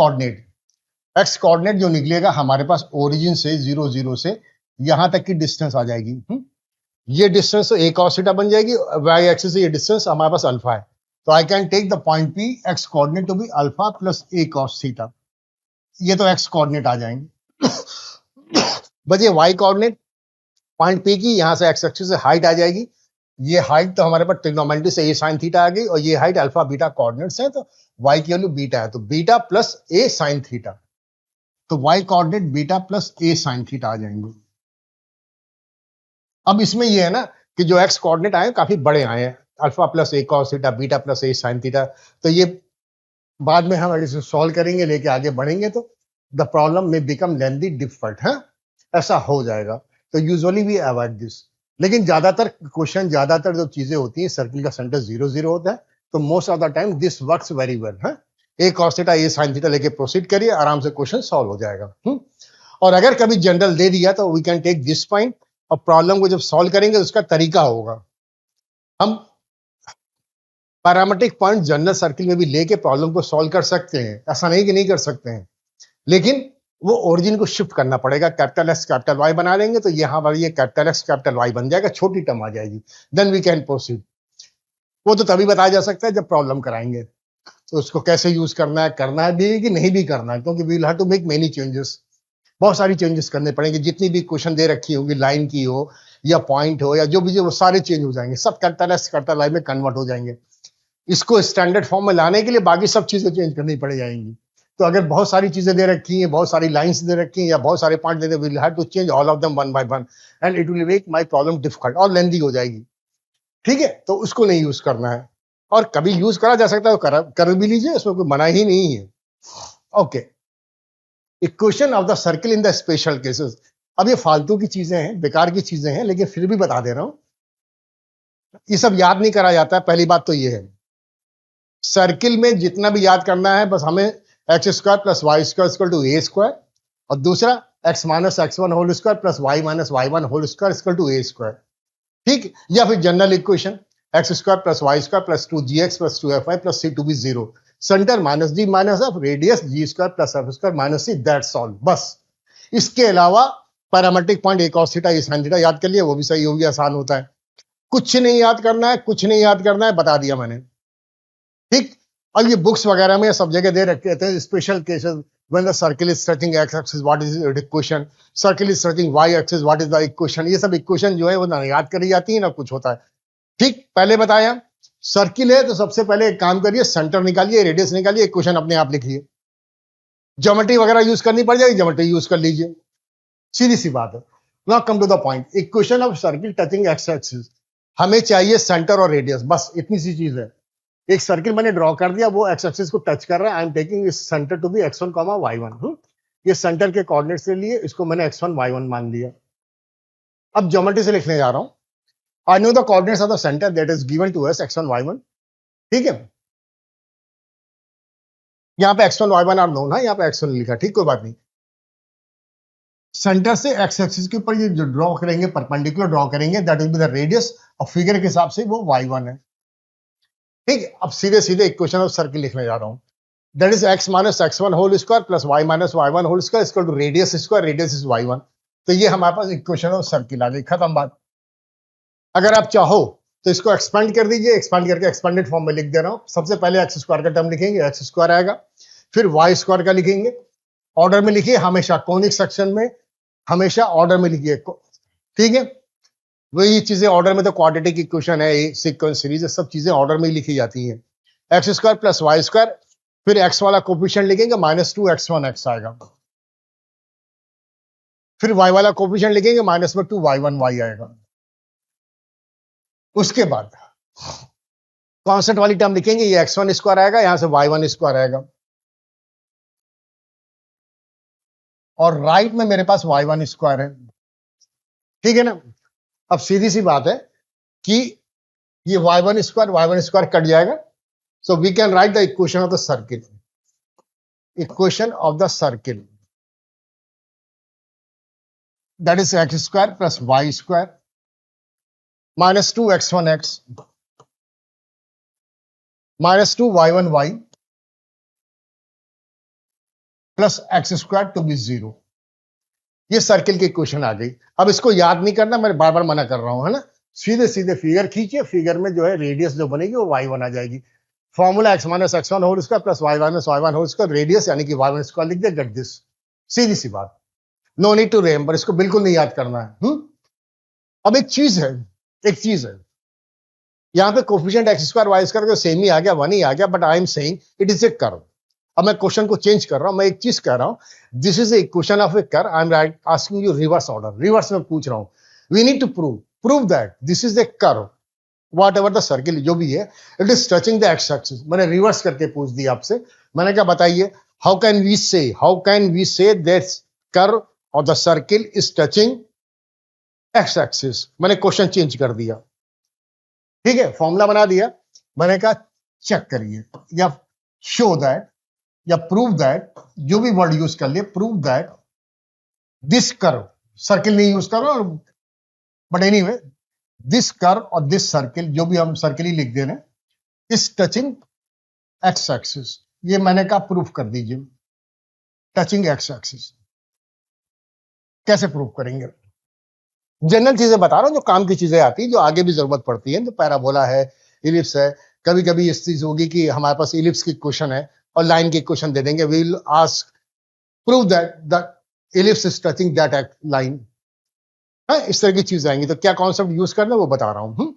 coordinate जो निकलेगा हमारे पास ओरिजिन से 0 0 से यहां तक की डिस्टेंस आ जाएगी। ये डिस्टेंस ए cos थीटा बन जाएगी, वाई एक्सिस से ये डिस्टेंस हमारे पास अल्फा है, तो I can take the point P x coordinate to be alpha plus a cos theta. ये तो एक्स कोऑर्डिनेट आ जाएंगे। बचे वाई कोऑर्डिनेट, पॉइंट पी की यहां से एक्स एक्सिस से हाइट आ जाएगी। ये हाइट तो हमारे पास ट्रिग्नोमेट्री से ए sin थीटा आ गई, और ये हाइट अल्फा बीटा कोऑर्डिनेट्स है, तो y की वैल्यू बीटा है, तो बीटा प्लस ए sin थीटा, तो y कोऑर्डिनेट बीटा प्लस ए sin थीटा आ जाएंगे। अब इसमें ये है ना कि जो x कोऑर्डिनेट आए काफी बड़े आए हैं, alpha plus a cos theta, beta plus A sin theta, तो ये बाद में हम इसे सॉल्व करेंगे, लेके आगे बढ़ेंगे तो द प्रॉब्लम में बिकम लेंथी डिफिकल्ट है, ऐसा हो जाएगा। तो यूजुअली वी अवॉइड दिस। लेकिन ज्यादातर जो चीजें होती हैं, सर्किल का सेंटर 0 0 होता है, तो most of the time this works very well है। ए cos theta a sin theta लेके प्रोसीड करिए, आराम से क्वेश्चन सॉल्व हो जाएगा। और अगर कभी जनरल दे दिया तो we can take this point, और प्रॉब्लम को जब सॉल्व करेंगे तो उसका तरीका होगा। हम पैरामीट्रिक पॉइंट जनरल सर्किल में भी लेके प्रॉब्लम को सॉल्व कर सकते हैं, ऐसा नहीं कि नहीं कर सकते हैं, लेकिन वो ओरिजिन को शिफ्ट करना पड़ेगा। कैपिटल एक्स कैपिटल वाई बना देंगे तो यहाँ पर ये कैपिटल एक्स कैपिटल वाई बन जाएगा, छोटी टर्म आ जाएगी, देन वी कैन प्रोसीड। वो तो तभी बताया जा सकता है जब प्रॉब्लम कराएंगे, तो उसको कैसे यूज करना है भी कि नहीं भी करना है, क्योंकि we will have to make many changes, बहुत सारी चेंजेस करने पड़ेंगे। जितनी भी क्वेश्चन दे रखी होगी, लाइन की हो या पॉइंट हो या जो भी, वो सारे चेंज हो जाएंगे, सब कैपिटल एक्स कैपिटल वाई में कन्वर्ट हो जाएंगे। इसको स्टैंडर्ड फॉर्म में लाने के लिए बाकी सब चीजें चेंज करनी पड़ जाएंगी। तो अगर बहुत सारी चीजें दे रखी हैं, बहुत सारी लाइंस दे रखी हैं या बहुत सारे point they, will have to change all of them one by one, and it will make my problem difficult और लेंथी हो जाएगी। ठीक है, तो उसको नहीं यूज करना है, और कभी यूज करा जा सकता है तो कर भी लीजिए, इसमें कोई मना ही नहीं है। Okay, equation of the circle in the special cases. अब ये फालतू की चीजें हैं, बेकार की चीजें हैं, लेकिन फिर भी बता दे रहा हूं, ये सब याद नहीं करा जाता है। पहली बात तो ये है, सर्किल में जितना भी याद करना है, बस हमें x square plus Y square equal to A square, और दूसरा x minus x one whole square plus y minus y one whole square equal to A square. ठीक, या फिर general equation x square plus Y square plus 2gx plus 2fy plus c to be 0, centre minus d minus f, radius g square plus f square minus c, that's all. बस इसके अलावा parametric point A cos theta a sin theta याद कर लिया, वो भी सही होगी, आसान होता है। कुछ नहीं याद करना है, कुछ नहीं याद करना है, बता दिया मैंने। ठीक, और ये बुक्स वगैरह में सब जगह दे रखे थे, special cases when the circle is stretching x axis what is its equation, circle is stretching y axis what is the equation, ये सब इक्वेशन जो है वो ना याद करी जाती है ना कुछ होता है। ठीक, पहले बताया सर्किल है तो सबसे पहले एक काम करिए, सेंटर निकालिए, रेडियस निकालिए, इक्वेशन अपने आप लिखिए। ज्योमेट्री वगैरह यूज करनी पड़ जाएगी, ज्योमेट्री यूज कर लीजिए, सीधी सी बात है। Now come to the point, equation of circle touching x axis. हमें चाहिए सेंटर और रेडियस, बस इतनी सी चीज है। एक सर्किल मैंने ड्रॉ कर दिया, वो एक्स एक्सिस को टच कर रहा है, आई एम टेकिंग इस centre to be x1 y1। ये सेंटर के कोऑर्डिनेट्स ले लिए, इसको मैंने x1 y1 मान लिया। अब ज्योमेट्री से लिखने जा रहा हूं, I know the coordinates of the centre that is given to us x1 y1। ठीक है, यहाँ पे x1 y1 आर नोन है, यहाँ पे x1 लिखा, ठीक, कोई बात नहीं। सेंटर से एक्स एक्सिस के ऊपर ये जो ड्रॉ करेंगे, परपेंडिकुलर ड्रॉ करेंगे, that will be the radius, और फिगर के हिसाब से वो y1 है। ठीक, अब सीधे सीधे इक्वेशन ऑफ सर्किल लिखने जा रहा हूं, that is x minus x1 whole square plus y minus y1 whole square equal to radius square, radius is y1। तो ये हमारे पास इक्वेशन ऑफ सर्किल आ गई, खत्म बात। अगर आप चाहो तो इसको एक्सपेंड कर दीजिए, एक्सपेंड करके एक्सपेंडेड फॉर्म में लिख दे रहा हूं। सबसे पहले एक्स स्क्वायर का टर्म लिखेंगे, एक्स स्क्वायर आएगा, फिर वाई स्क्वायर का लिखेंगे, ऑर्डर में लिखिए हमेशा, कॉनिक सेक्शन में हमेशा ऑर्डर में लिखिए। ठीक है, वही चीजें ऑर्डर में तो क्वाड्रेटिक इक्वेशन है, सीक्वेंस सीरीज है, सब चीजें ऑर्डर में ही लिखी जाती हैं। X square plus Y square, फिर एक्स वाला कोफिशिएंट लिखेंगे, -2x1x आएगा, फिर वाई वाला कोफिशिएंट लिखेंगे, -2y1y आएगा। उसके बाद कांस्टेंट वाली टर्म लिखेंगे, ये x1 स्क्वायर आएगा, यहां से y1 स्क्वायर आएगा, और राइट में मेरे पास y1 स्क्वायर है। ठीक है ना, अब सीधी सी बात है कि ये y1 स्क्वायर कट जाएगा, so we can write the equation of the circle. Equation of the circle that is x square plus Y square -2x1x -2y1y plus x square to be 0। ये सर्किल की equation आ गई। अब इसको याद नहीं करना, मैं बार बार मना कर रहा हूं, है ना। सीधे सीधे फिगर खींचिए, फिगर में जो है रेडियस जो बनेगी वो y1 आ जाएगी। Formula x minus x1 whole square plus y minus y1 whole square, radius यानी कि y1 स्क्वायर लिख दे, गेट दिस। सीधी सी बात, नो नीड टू रिमेंबर, इसको बिल्कुल नहीं याद करना है। अब एक चीज है, यहाँ पे coefficient x square y square same ही आ गया, 1 ही आ गया, but I am saying it is a curve. अब मैं क्वेश्चन को चेंज कर रहा हूं, मैं एक चीज कह रहा हूं, this is a equation of a curve, I am asking you reverse order, reverse में पूछ रहा हूं। We need to prove that this is a curve, whatever the circle जो भी है, it is touching the x axis. मैंने reverse करके पूछ दिया आपसे, मैंने क्या बताइए, how can we say that curve of the circle is touching x axis, मैंने क्वेश्चन चेंज कर दिया, ठीक है, फॉर्मूला बना दिया, मैंने कहा चेक करिए या शो दैट या प्रूव दैट, जो भी वर्ड यूज कर लिए, prove that this curve, circle नहीं यूज करो, बट एनीवे दिस कर्व और दिस सर्किल, जो भी हम सर्किल ही लिख दे रहे हैं, इस टचिंग एक्स एक्सिस, ये मैंने कहा प्रूफ कर दीजिए, टचिंग एक्स एक्सिस। कैसे प्रूफ करेंगे? जनरल चीजें बता रहा हूं, जो काम की चीजें आती है, जो आगे भी जरूरत पड़ती है, जो पैराबोला है, इलिप्स है, कभी कभी इस चीज होगी कि हमारे पास इलिप्स की क्वेश्चन है और लाइन की क्वेश्चन दे देंगे, we will ask prove that the ellipse is touching that line. इस तरह की चीज आएंगी, तो क्या कॉन्सेप्ट यूज करना है वो बता रहा हूं।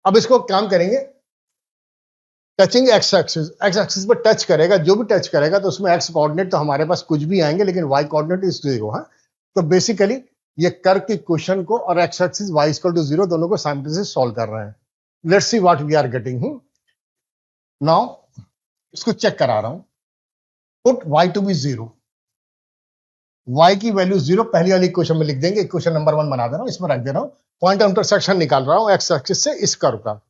अब इसको काम करेंगे, टचिंग एक्स एक्सिस पर टच करेगा, जो भी टच करेगा तो उसमें एक्स कोऑर्डिनेट तो हमारे पास कुछ भी आएंगे, लेकिन वाई कोऑर्डिनेट इज 0 है। तो बेसिकली ये कर्व की क्वेश्चन को और x axis y equal to 0 दोनों को साइमल्टेनियसली सॉल्व कर रहे हैं। Let's see what we are getting. Now इसको चेक करा रहा हूं, put y to be 0, y की वैल्यू 0 पहली वाली क्वेश्चन में लिख देंगे, क्वेश्चन नंबर 1 बना दे रहा हूं, इसमें रख दे रहा हूं, पॉइंट ऑफ इंटरसेक्शन निकाल रहा हूं एक्स एक्सिस से इस कर्व का,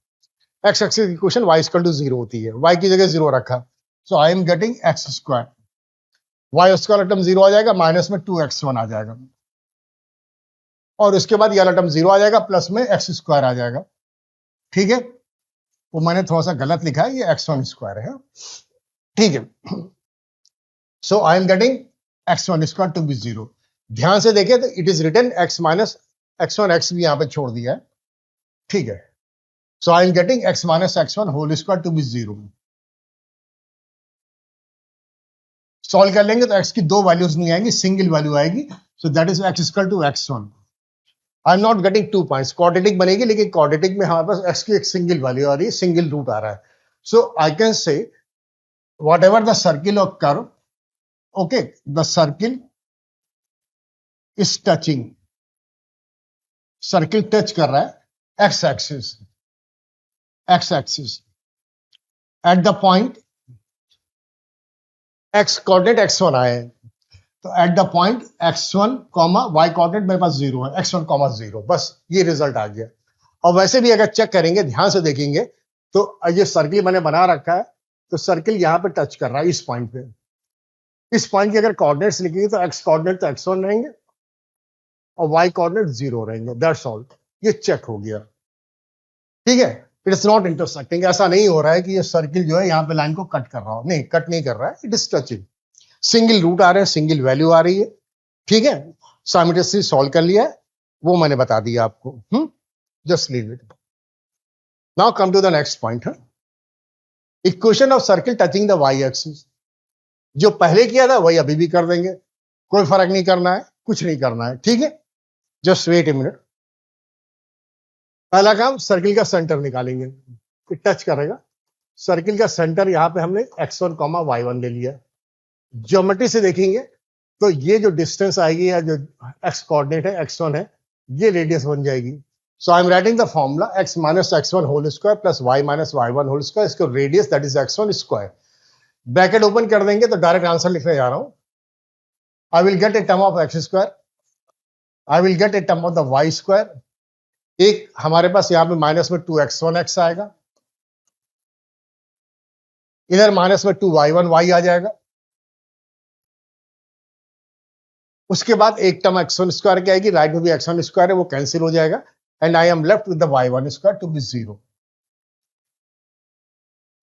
एक्स एक्सिस की इक्वेशन y इक्वल टू 0 होती है, y की जगह 0 रखा, so I am getting x square, y square term 0 आ जाएगा, माइनस में 2x1 आ जाएगा, और उसके बाद ये वाला टर्म 0 आ जाएगा, प्लस में एक्स स्क्वायर आ जाएगा, ठीक है। वो मैंने थोड़ा सा गलत लिखा है, ये x1 स्क्वायर है, ठीक है। So I am getting x1 square to be 0। ध्यान से देखें तो it is written x minus x1, x भी यहां पे छोड़ दिया है, ठीक है। So I am getting x minus x1 whole square to be 0. Solve कर लेंगे तो x की दो वैल्यूज नहीं आएंगी, सिंगल वैल्यू आएगी, so that is x equal to x1। I am not getting 2 points, quadratic बनेगी, लेकिन क्वाड्रेटिक में हमारे पास x की एक सिंगल वैल्यू आ रही है, सिंगल रूट आ रहा है। So I can say whatever the circle of curve, okay, the circle is touching, circle touch कर रहा है x axis, x axis at the point x coordinate x1 आए हैं, तो at the point x1 comma y coordinate मेरे पास 0 है, x1 comma 0, बस ये रिजल्ट आ गया। और वैसे भी अगर चेक करेंगे, ध्यान से देखेंगे, तो ये सर्किल मैंने बना रखा है, तो सर्किल यहां पे टच कर रहा है इस पॉइंट पे, इस पॉइंट की अगर कोऑर्डिनेट्स लिखेंगे तो x कोऑर्डिनेट तो x1 रहेंगे और y कोऑर्डिनेट 0 रहेंगे, दैट्स ऑल। ये चेक हो गया, ठीक है। इट इज नॉट इंटरसेक्टिंग, ऐसा नहीं हो रहा है कि ये सर्किल जो है यहाँ पे लाइन को कट कर रहा हो, नहीं, कट नहीं कर रहा है, it is touching, single root आ रहे हैं, सिंगल वैल्यू आ रही है, ठीक है। साइमल्टेनियसली सॉल्व कर लिया है, वो मैंने बता दिया आपको, just leave it. Now come to the next point, equation of circle touching the y axis. जो पहले किया था वही अभी भी कर देंगे, कोई फर्क नहीं करना है, कुछ नहीं करना है, ठीक है। Just wait a minute. पहला काम, सर्किल का सेंटर निकालेंगे, टच करेगा, सर्किल का सेंटर यहां पे हमने x1 कॉमा y1 ले लिया। ज्योमेट्री से देखेंगे तो ये जो डिस्टेंस आएगी या जो x कोऑर्डिनेट है x1 है, ये रेडियस बन जाएगी। So I am writing the formula x minus x1 whole square plus y minus y1 whole square, इसको radius that is x1 square, bracket open कर देंगे तो डायरेक्ट आंसर लिखने जा रहा हूं। I will get a term of x square, I will get a term of the y square, एक हमारे पास यहां पे माइनस में 2x1x आएगा, इधर माइनस में 2y1y आ जाएगा, उसके बाद एक टर्म x1 स्क्वायर की आएगी, राइट में भी x1 स्क्वायर है, वो कैंसिल हो जाएगा, and I am left with the y1 square to be 0।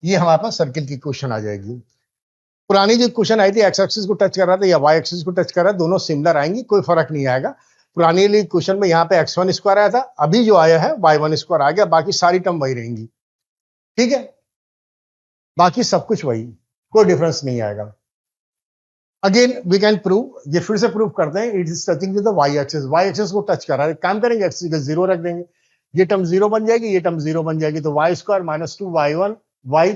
ये हमारे पास सर्किल की क्वेश्चन आ जाएगी। पुरानी जो क्वेश्चन आई थी x एक्सिस को टच कर रहा था या y एक्सिस को टच कर रहा है, दोनों सिमिलर आएंगी, कोई फर्क नहीं आएगा। पुरानी वाली क्वेश्चन में यहाँ पे x1 स्क्वायर आया था, अभी जो आया है y1 स्क्वायर आ गया, बाकी सारी टर्म वही रहेंगी, ठीक है, बाकी सब कुछ वही, कोई डिफरेंस नहीं आएगा। अगेन वी कैन प्रूव, ये फिर से प्रूव करते हैं, it is touching with the y axis को टच कर रहा है, काम करेंगे, एक्सिस को 0 रख देंगे, ये टर्म 0 बन जाएगी, ये टर्म 0 बन जाएगी, तो y square minus 2y1 y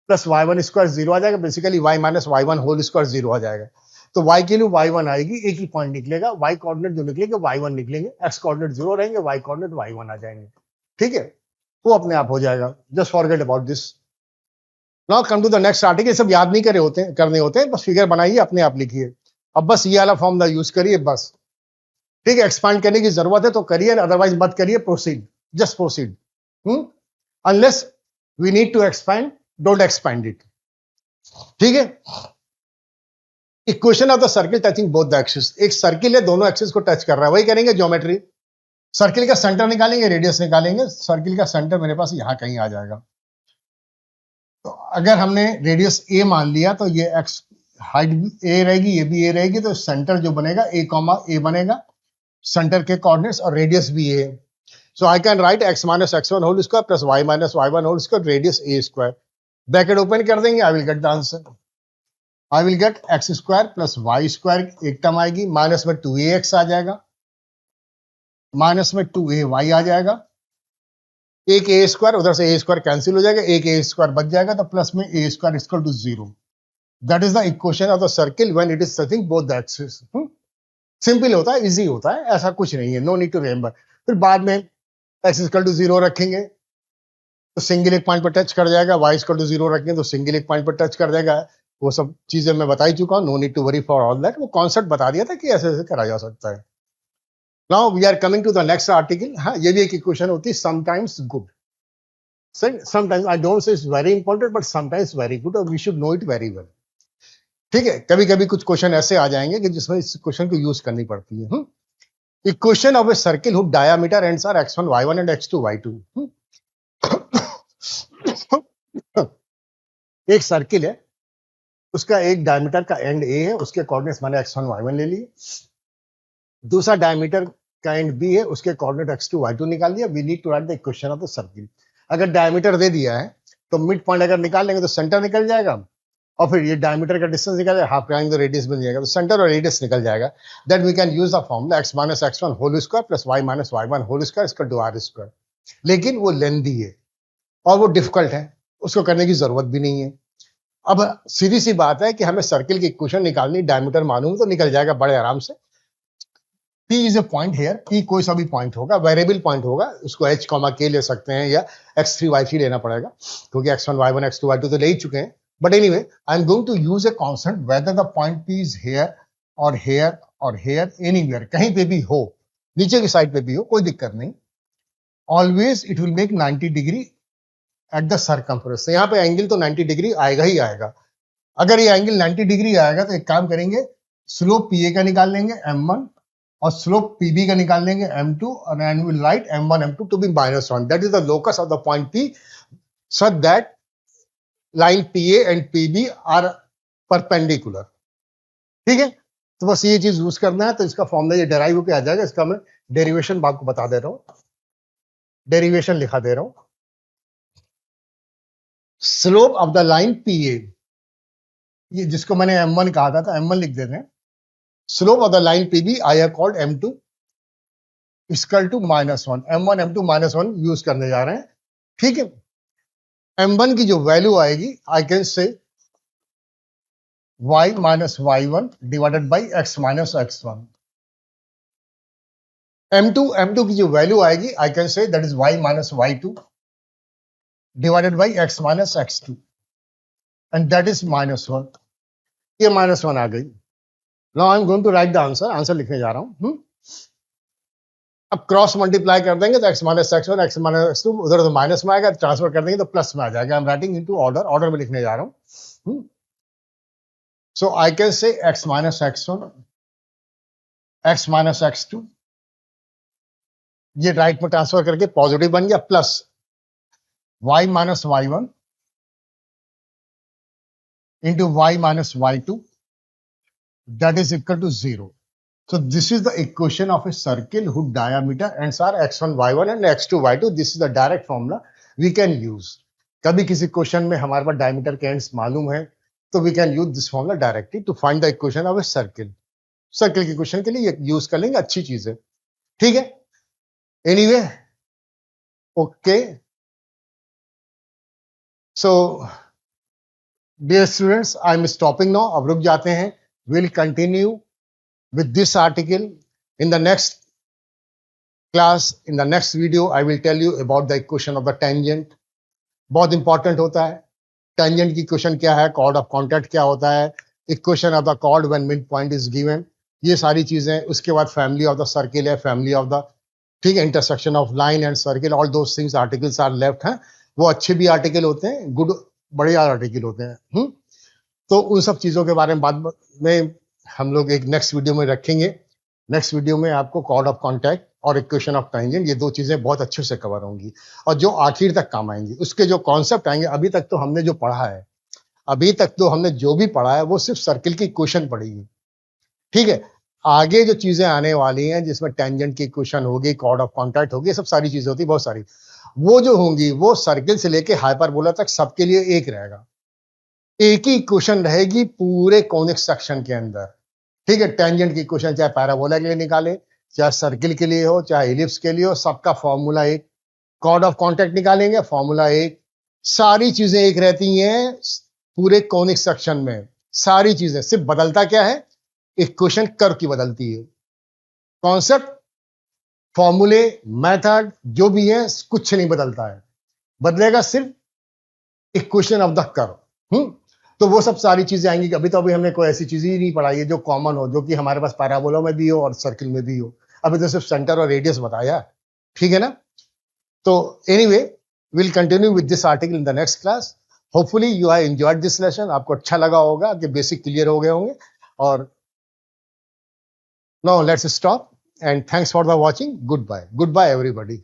plus y1 square 0 आ जाएगा, basically y minus y1 whole square 0 आ जाएगा। तो y के लिए y1 आएगी, एक ही पॉइंट निकलेगा, y कोऑर्डिनेट जो निकलेंगे y1 निकलेंगे, x कोऑर्डिनेट 0 रहेंगे, y कोऑर्डिनेट y1 आ जाएंगे, ठीक है, वो अपने आप हो जाएगा। Just forget about this. Now come to the next article, सब याद नहीं करने होते हैं, बस फिगर बनाइए, अपने आप लिखिए। अब बस ये वाला फॉर्मूला यूज करिए, बस ठीक है, एक्सपांड करने की जरूरत है तो करिए, अदरवाइज मत करिए, proceed, just proceed. Unless we need to expand, don't expand it. ठीक है, equation of the circle touching both the axis, एक सर्किल है दोनों एक्सिस को टच कर रहा है, वही करेंगे ज्योमेट्री। सर्किल का सेंटर निकालेंगे, रेडियस निकालेंगे, सर्किल का सेंटर मेरे पास यहां कहीं आ जाएगा। तो अगर हमने रेडियस ए मान लिया तो ये एक्स हाइट ए रहेगी, ये भी ए रहेगी, तो सेंटर जो बनेगा ए कॉमा ए बनेगा, सेंटर के कोऑर्डिनेट्स, और रेडियस भी ए है। So I can write x minus x one whole square plus y minus y one whole square, radius a square, bracket open कर देंगे, I will get the answer. I will get x square plus Y square, एक term आएगी, minus में 2ax आ जाएगा, minus में 2ay आ जाएगा, एक ए square, उधर से ए स्क्वायर कैंसिल हो जाएगा, एक ए स्क्वायर बच जाएगा, तो प्लस में a square equal to 0। That is the equation of the circle when it is touching both the axis. Simple होता है, इजी होता है, ऐसा कुछ नहीं है, नो नीड टू रिमेंबर। फिर बाद में एक्स इक्वल टू 0 रखेंगे तो सिंगल एक पॉइंट पर टच कर जाएगा, वाई इक्वल टू 0 रखेंगे तो सिंगल एक पॉइंट पर टच कर जाएगा। वो सब चीजें मैं बता ही चुका हूँ, no need to worry for all that, वो कॉन्सेप्ट बता दिया था कि ऐसे ऐसे करा जा सकता है। Now we are coming to the next article. हाँ, ये भी एक इक्वेशन होती है, sometimes good, sometimes I don't say it's very important, but sometimes very good, और we should know it very well. ठीक है, कभी कभी कुछ क्वेश्चन ऐसे आ जाएंगे कि जिसमें इस क्वेश्चन को यूज करनी पड़ती है। Equation of a circle whose diameter ends are x1 y1 and x2 y2। एक सर्किल है, उसका एक डायमीटर का एंड ए है, उसके कोऑर्डिनेट्स मैंने x1 y1 ले लिए। दूसरा डायमीटर का एंड बी है, उसके कोऑर्डिनेट x2 y2 निकाल लिया। We need to write the equation of the circle. अगर डायमीटर दे दिया है तो मिड पॉइंट अगर निकाल लेंगे तो सेंटर निकल जाएगा, और फिर ये डायमीटर का डिस्टेंस निकल जाएगा, हाफ कराएंगे तो रेडियस बन जाएगा, तो सेंटर और रेडियस निकल जाएगा। That we can use the formula x minus x1 whole square plus y minus y1 whole square equal to r square. लेकिन वो लेंथी है और वो डिफिकल्ट है, उसको करने की जरूरत भी नहीं है। अब सीधी सी बात है कि हमें सर्किल की इक्वेशन निकालनी, डायमीटर मालूम तो निकल जाएगा बड़े आराम से। P is a point here, P कोई सा भी पॉइंट होगा, वेरिएबल पॉइंट होगा, उसको h कॉमा k ले सकते हैं या x3 y3 लेना पड़ेगा, क्योंकि x1 y1 x2 y2 तो ले ही चुके हैं। But anyway, I'm going to use a constant whether the point P is here or here or here, anywhere, कहीं पे भी हो, नीचे की साइड पे भी हो, कोई दिक्कत नहीं। Always it will make 90 degree at the circumference। यहाँ पे एंगल तो 90 डिग्री आएगा ही आएगा। अगर ये एंगल 90 डिग्री आएगा तो एक काम करेंगे, स्लोप PA का निकाल लेंगे m1 और स्लोप PB का निकाल लेंगे m2, और and will write m1 m2 to be -1। That is the locus of the point P such that line PA and PB are perpendicular. ठीक है, तो बस ये चीज यूज करना है, तो इसका फॉर्मूला ये डेराइव होकर आ जाएगा। इसका मैं डेरिवेशन आपको बता दे रहा हूं, डेरिवेशन लिखा दे रहा हूं। Slope of the line PA, ये जिसको मैंने m1 कहा था, तो m1 लिख देते हैं। Slope of the line PB I have called m2 equal to -1। m1 m2 -1 use करने जा रहे हैं। ठीक है, m1 की जो वैल्यू आएगी, I can say y minus y1 divided by x minus x1। m2 की जो वैल्यू आएगी, I can say that is y minus y2 divided by x minus x2, and that is -1। ये -1 आ गई। Now I am going to write the answer, answer लिखने जा रहा हूं। अब क्रॉस मल्टीप्लाई कर देंगे तो x minus x1 x minus x2 उधर तो माइनस में आएगा, ट्रांसफर कर देंगे तो प्लस में आ जाएगा। I am writing into order, order में लिखने जा रहा हूं। So I can say x minus x1 x minus x2, ये राइट में ट्रांसफर करके पॉजिटिव बन गया, plus y minus y1 into y minus y2 that is equal to 0। So this is the equation of a circle whose diameter ends are x1 y1 and x2 y2. This is the direct formula we can use. कभी किसी question में हमारे पास diameter के ends मालूम है तो we can use this formula directly to find the equation of a circle. Circle के question के लिए ये यूज कर लेंगे, अच्छी चीज है। ठीक है, anyway okay. So dear students, I am stopping now, अब रुक जाते हैं। Will continue with this article in the next class. In the next video I will tell you about the equation of the tangent। बहुत important होता है, tangent की equation क्या है, कॉर्ड ऑफ कॉन्टैक्ट क्या होता है, equation of the chord when mid point is given, ये सारी चीजें, उसके बाद फैमिली ऑफ द सर्किल है, फैमिली ऑफ द, ठीक है, intersection of line and circle, all those things articles are left हैं। वो अच्छे भी आर्टिकल होते हैं, गुड बढ़िया आर्टिकल होते हैं। तो उन सब चीजों के बारे में बाद में हम लोग एक नेक्स्ट वीडियो में रखेंगे। नेक्स्ट वीडियो में आपको कॉर्ड ऑफ कॉन्टैक्ट और इक्वेशन ऑफ टेंजेंट, ये दो चीजें बहुत अच्छे से कवर होंगी और जो आखिर तक काम आएंगी। उसके जो कॉन्सेप्ट आएंगे, अभी तक तो हमने जो पढ़ा है, अभी तक तो हमने जो भी पढ़ा है वो सिर्फ सर्किल की इक्वेशन पढ़ी है, ठीक है। आगे जो चीजें आने वाली हैं जिसमें टेंजेंट की इक्वेशन होगी, कॉर्ड ऑफ कॉन्टैक्ट होगी, सब सारी चीजें होती, बहुत सारी, वो जो होंगी वो सर्किल से लेके हाइपरबोला तक सबके लिए एक रहेगा, एक ही इक्वेशन रहेगी पूरे कॉनिक सेक्शन के अंदर, ठीक है। टेंजेंट की इक्वेशन चाहे पैराबोला के लिए निकाले, चाहे सर्किल के लिए हो, चाहे इलिप्स के लिए हो, सबका फॉर्मूला एक। कॉर्ड ऑफ कॉन्टैक्ट निकालेंगे, फॉर्मूला एक। सारी चीजें एक रहती हैं पूरे कॉनिक सेक्शन में, सारी चीजें, सिर्फ बदलता क्या है, इक्वेशन कर्व की बदलती है। कॉन्सेप्ट, फॉर्मूले, मेथड जो भी है कुछ नहीं बदलता है, बदलेगा सिर्फ इक्वेशन ऑफ द कर्व। तो वो सब सारी चीजें आएंगी। अभी तो हमने कोई ऐसी चीज ही नहीं पढ़ाई है जो कॉमन हो, जो कि हमारे पास पैराबोला में भी हो और सर्किल में भी हो। अभी तो सिर्फ सेंटर और रेडियस बताया, ठीक है ना। तो anyway, will continue with this article in the next class. Hopefully you have enjoyed this lesson, आपको अच्छा लगा होगा कि बेसिक क्लियर हो गए होंगे। और now let's stop and thanks for the watching. Good bye, good bye everybody.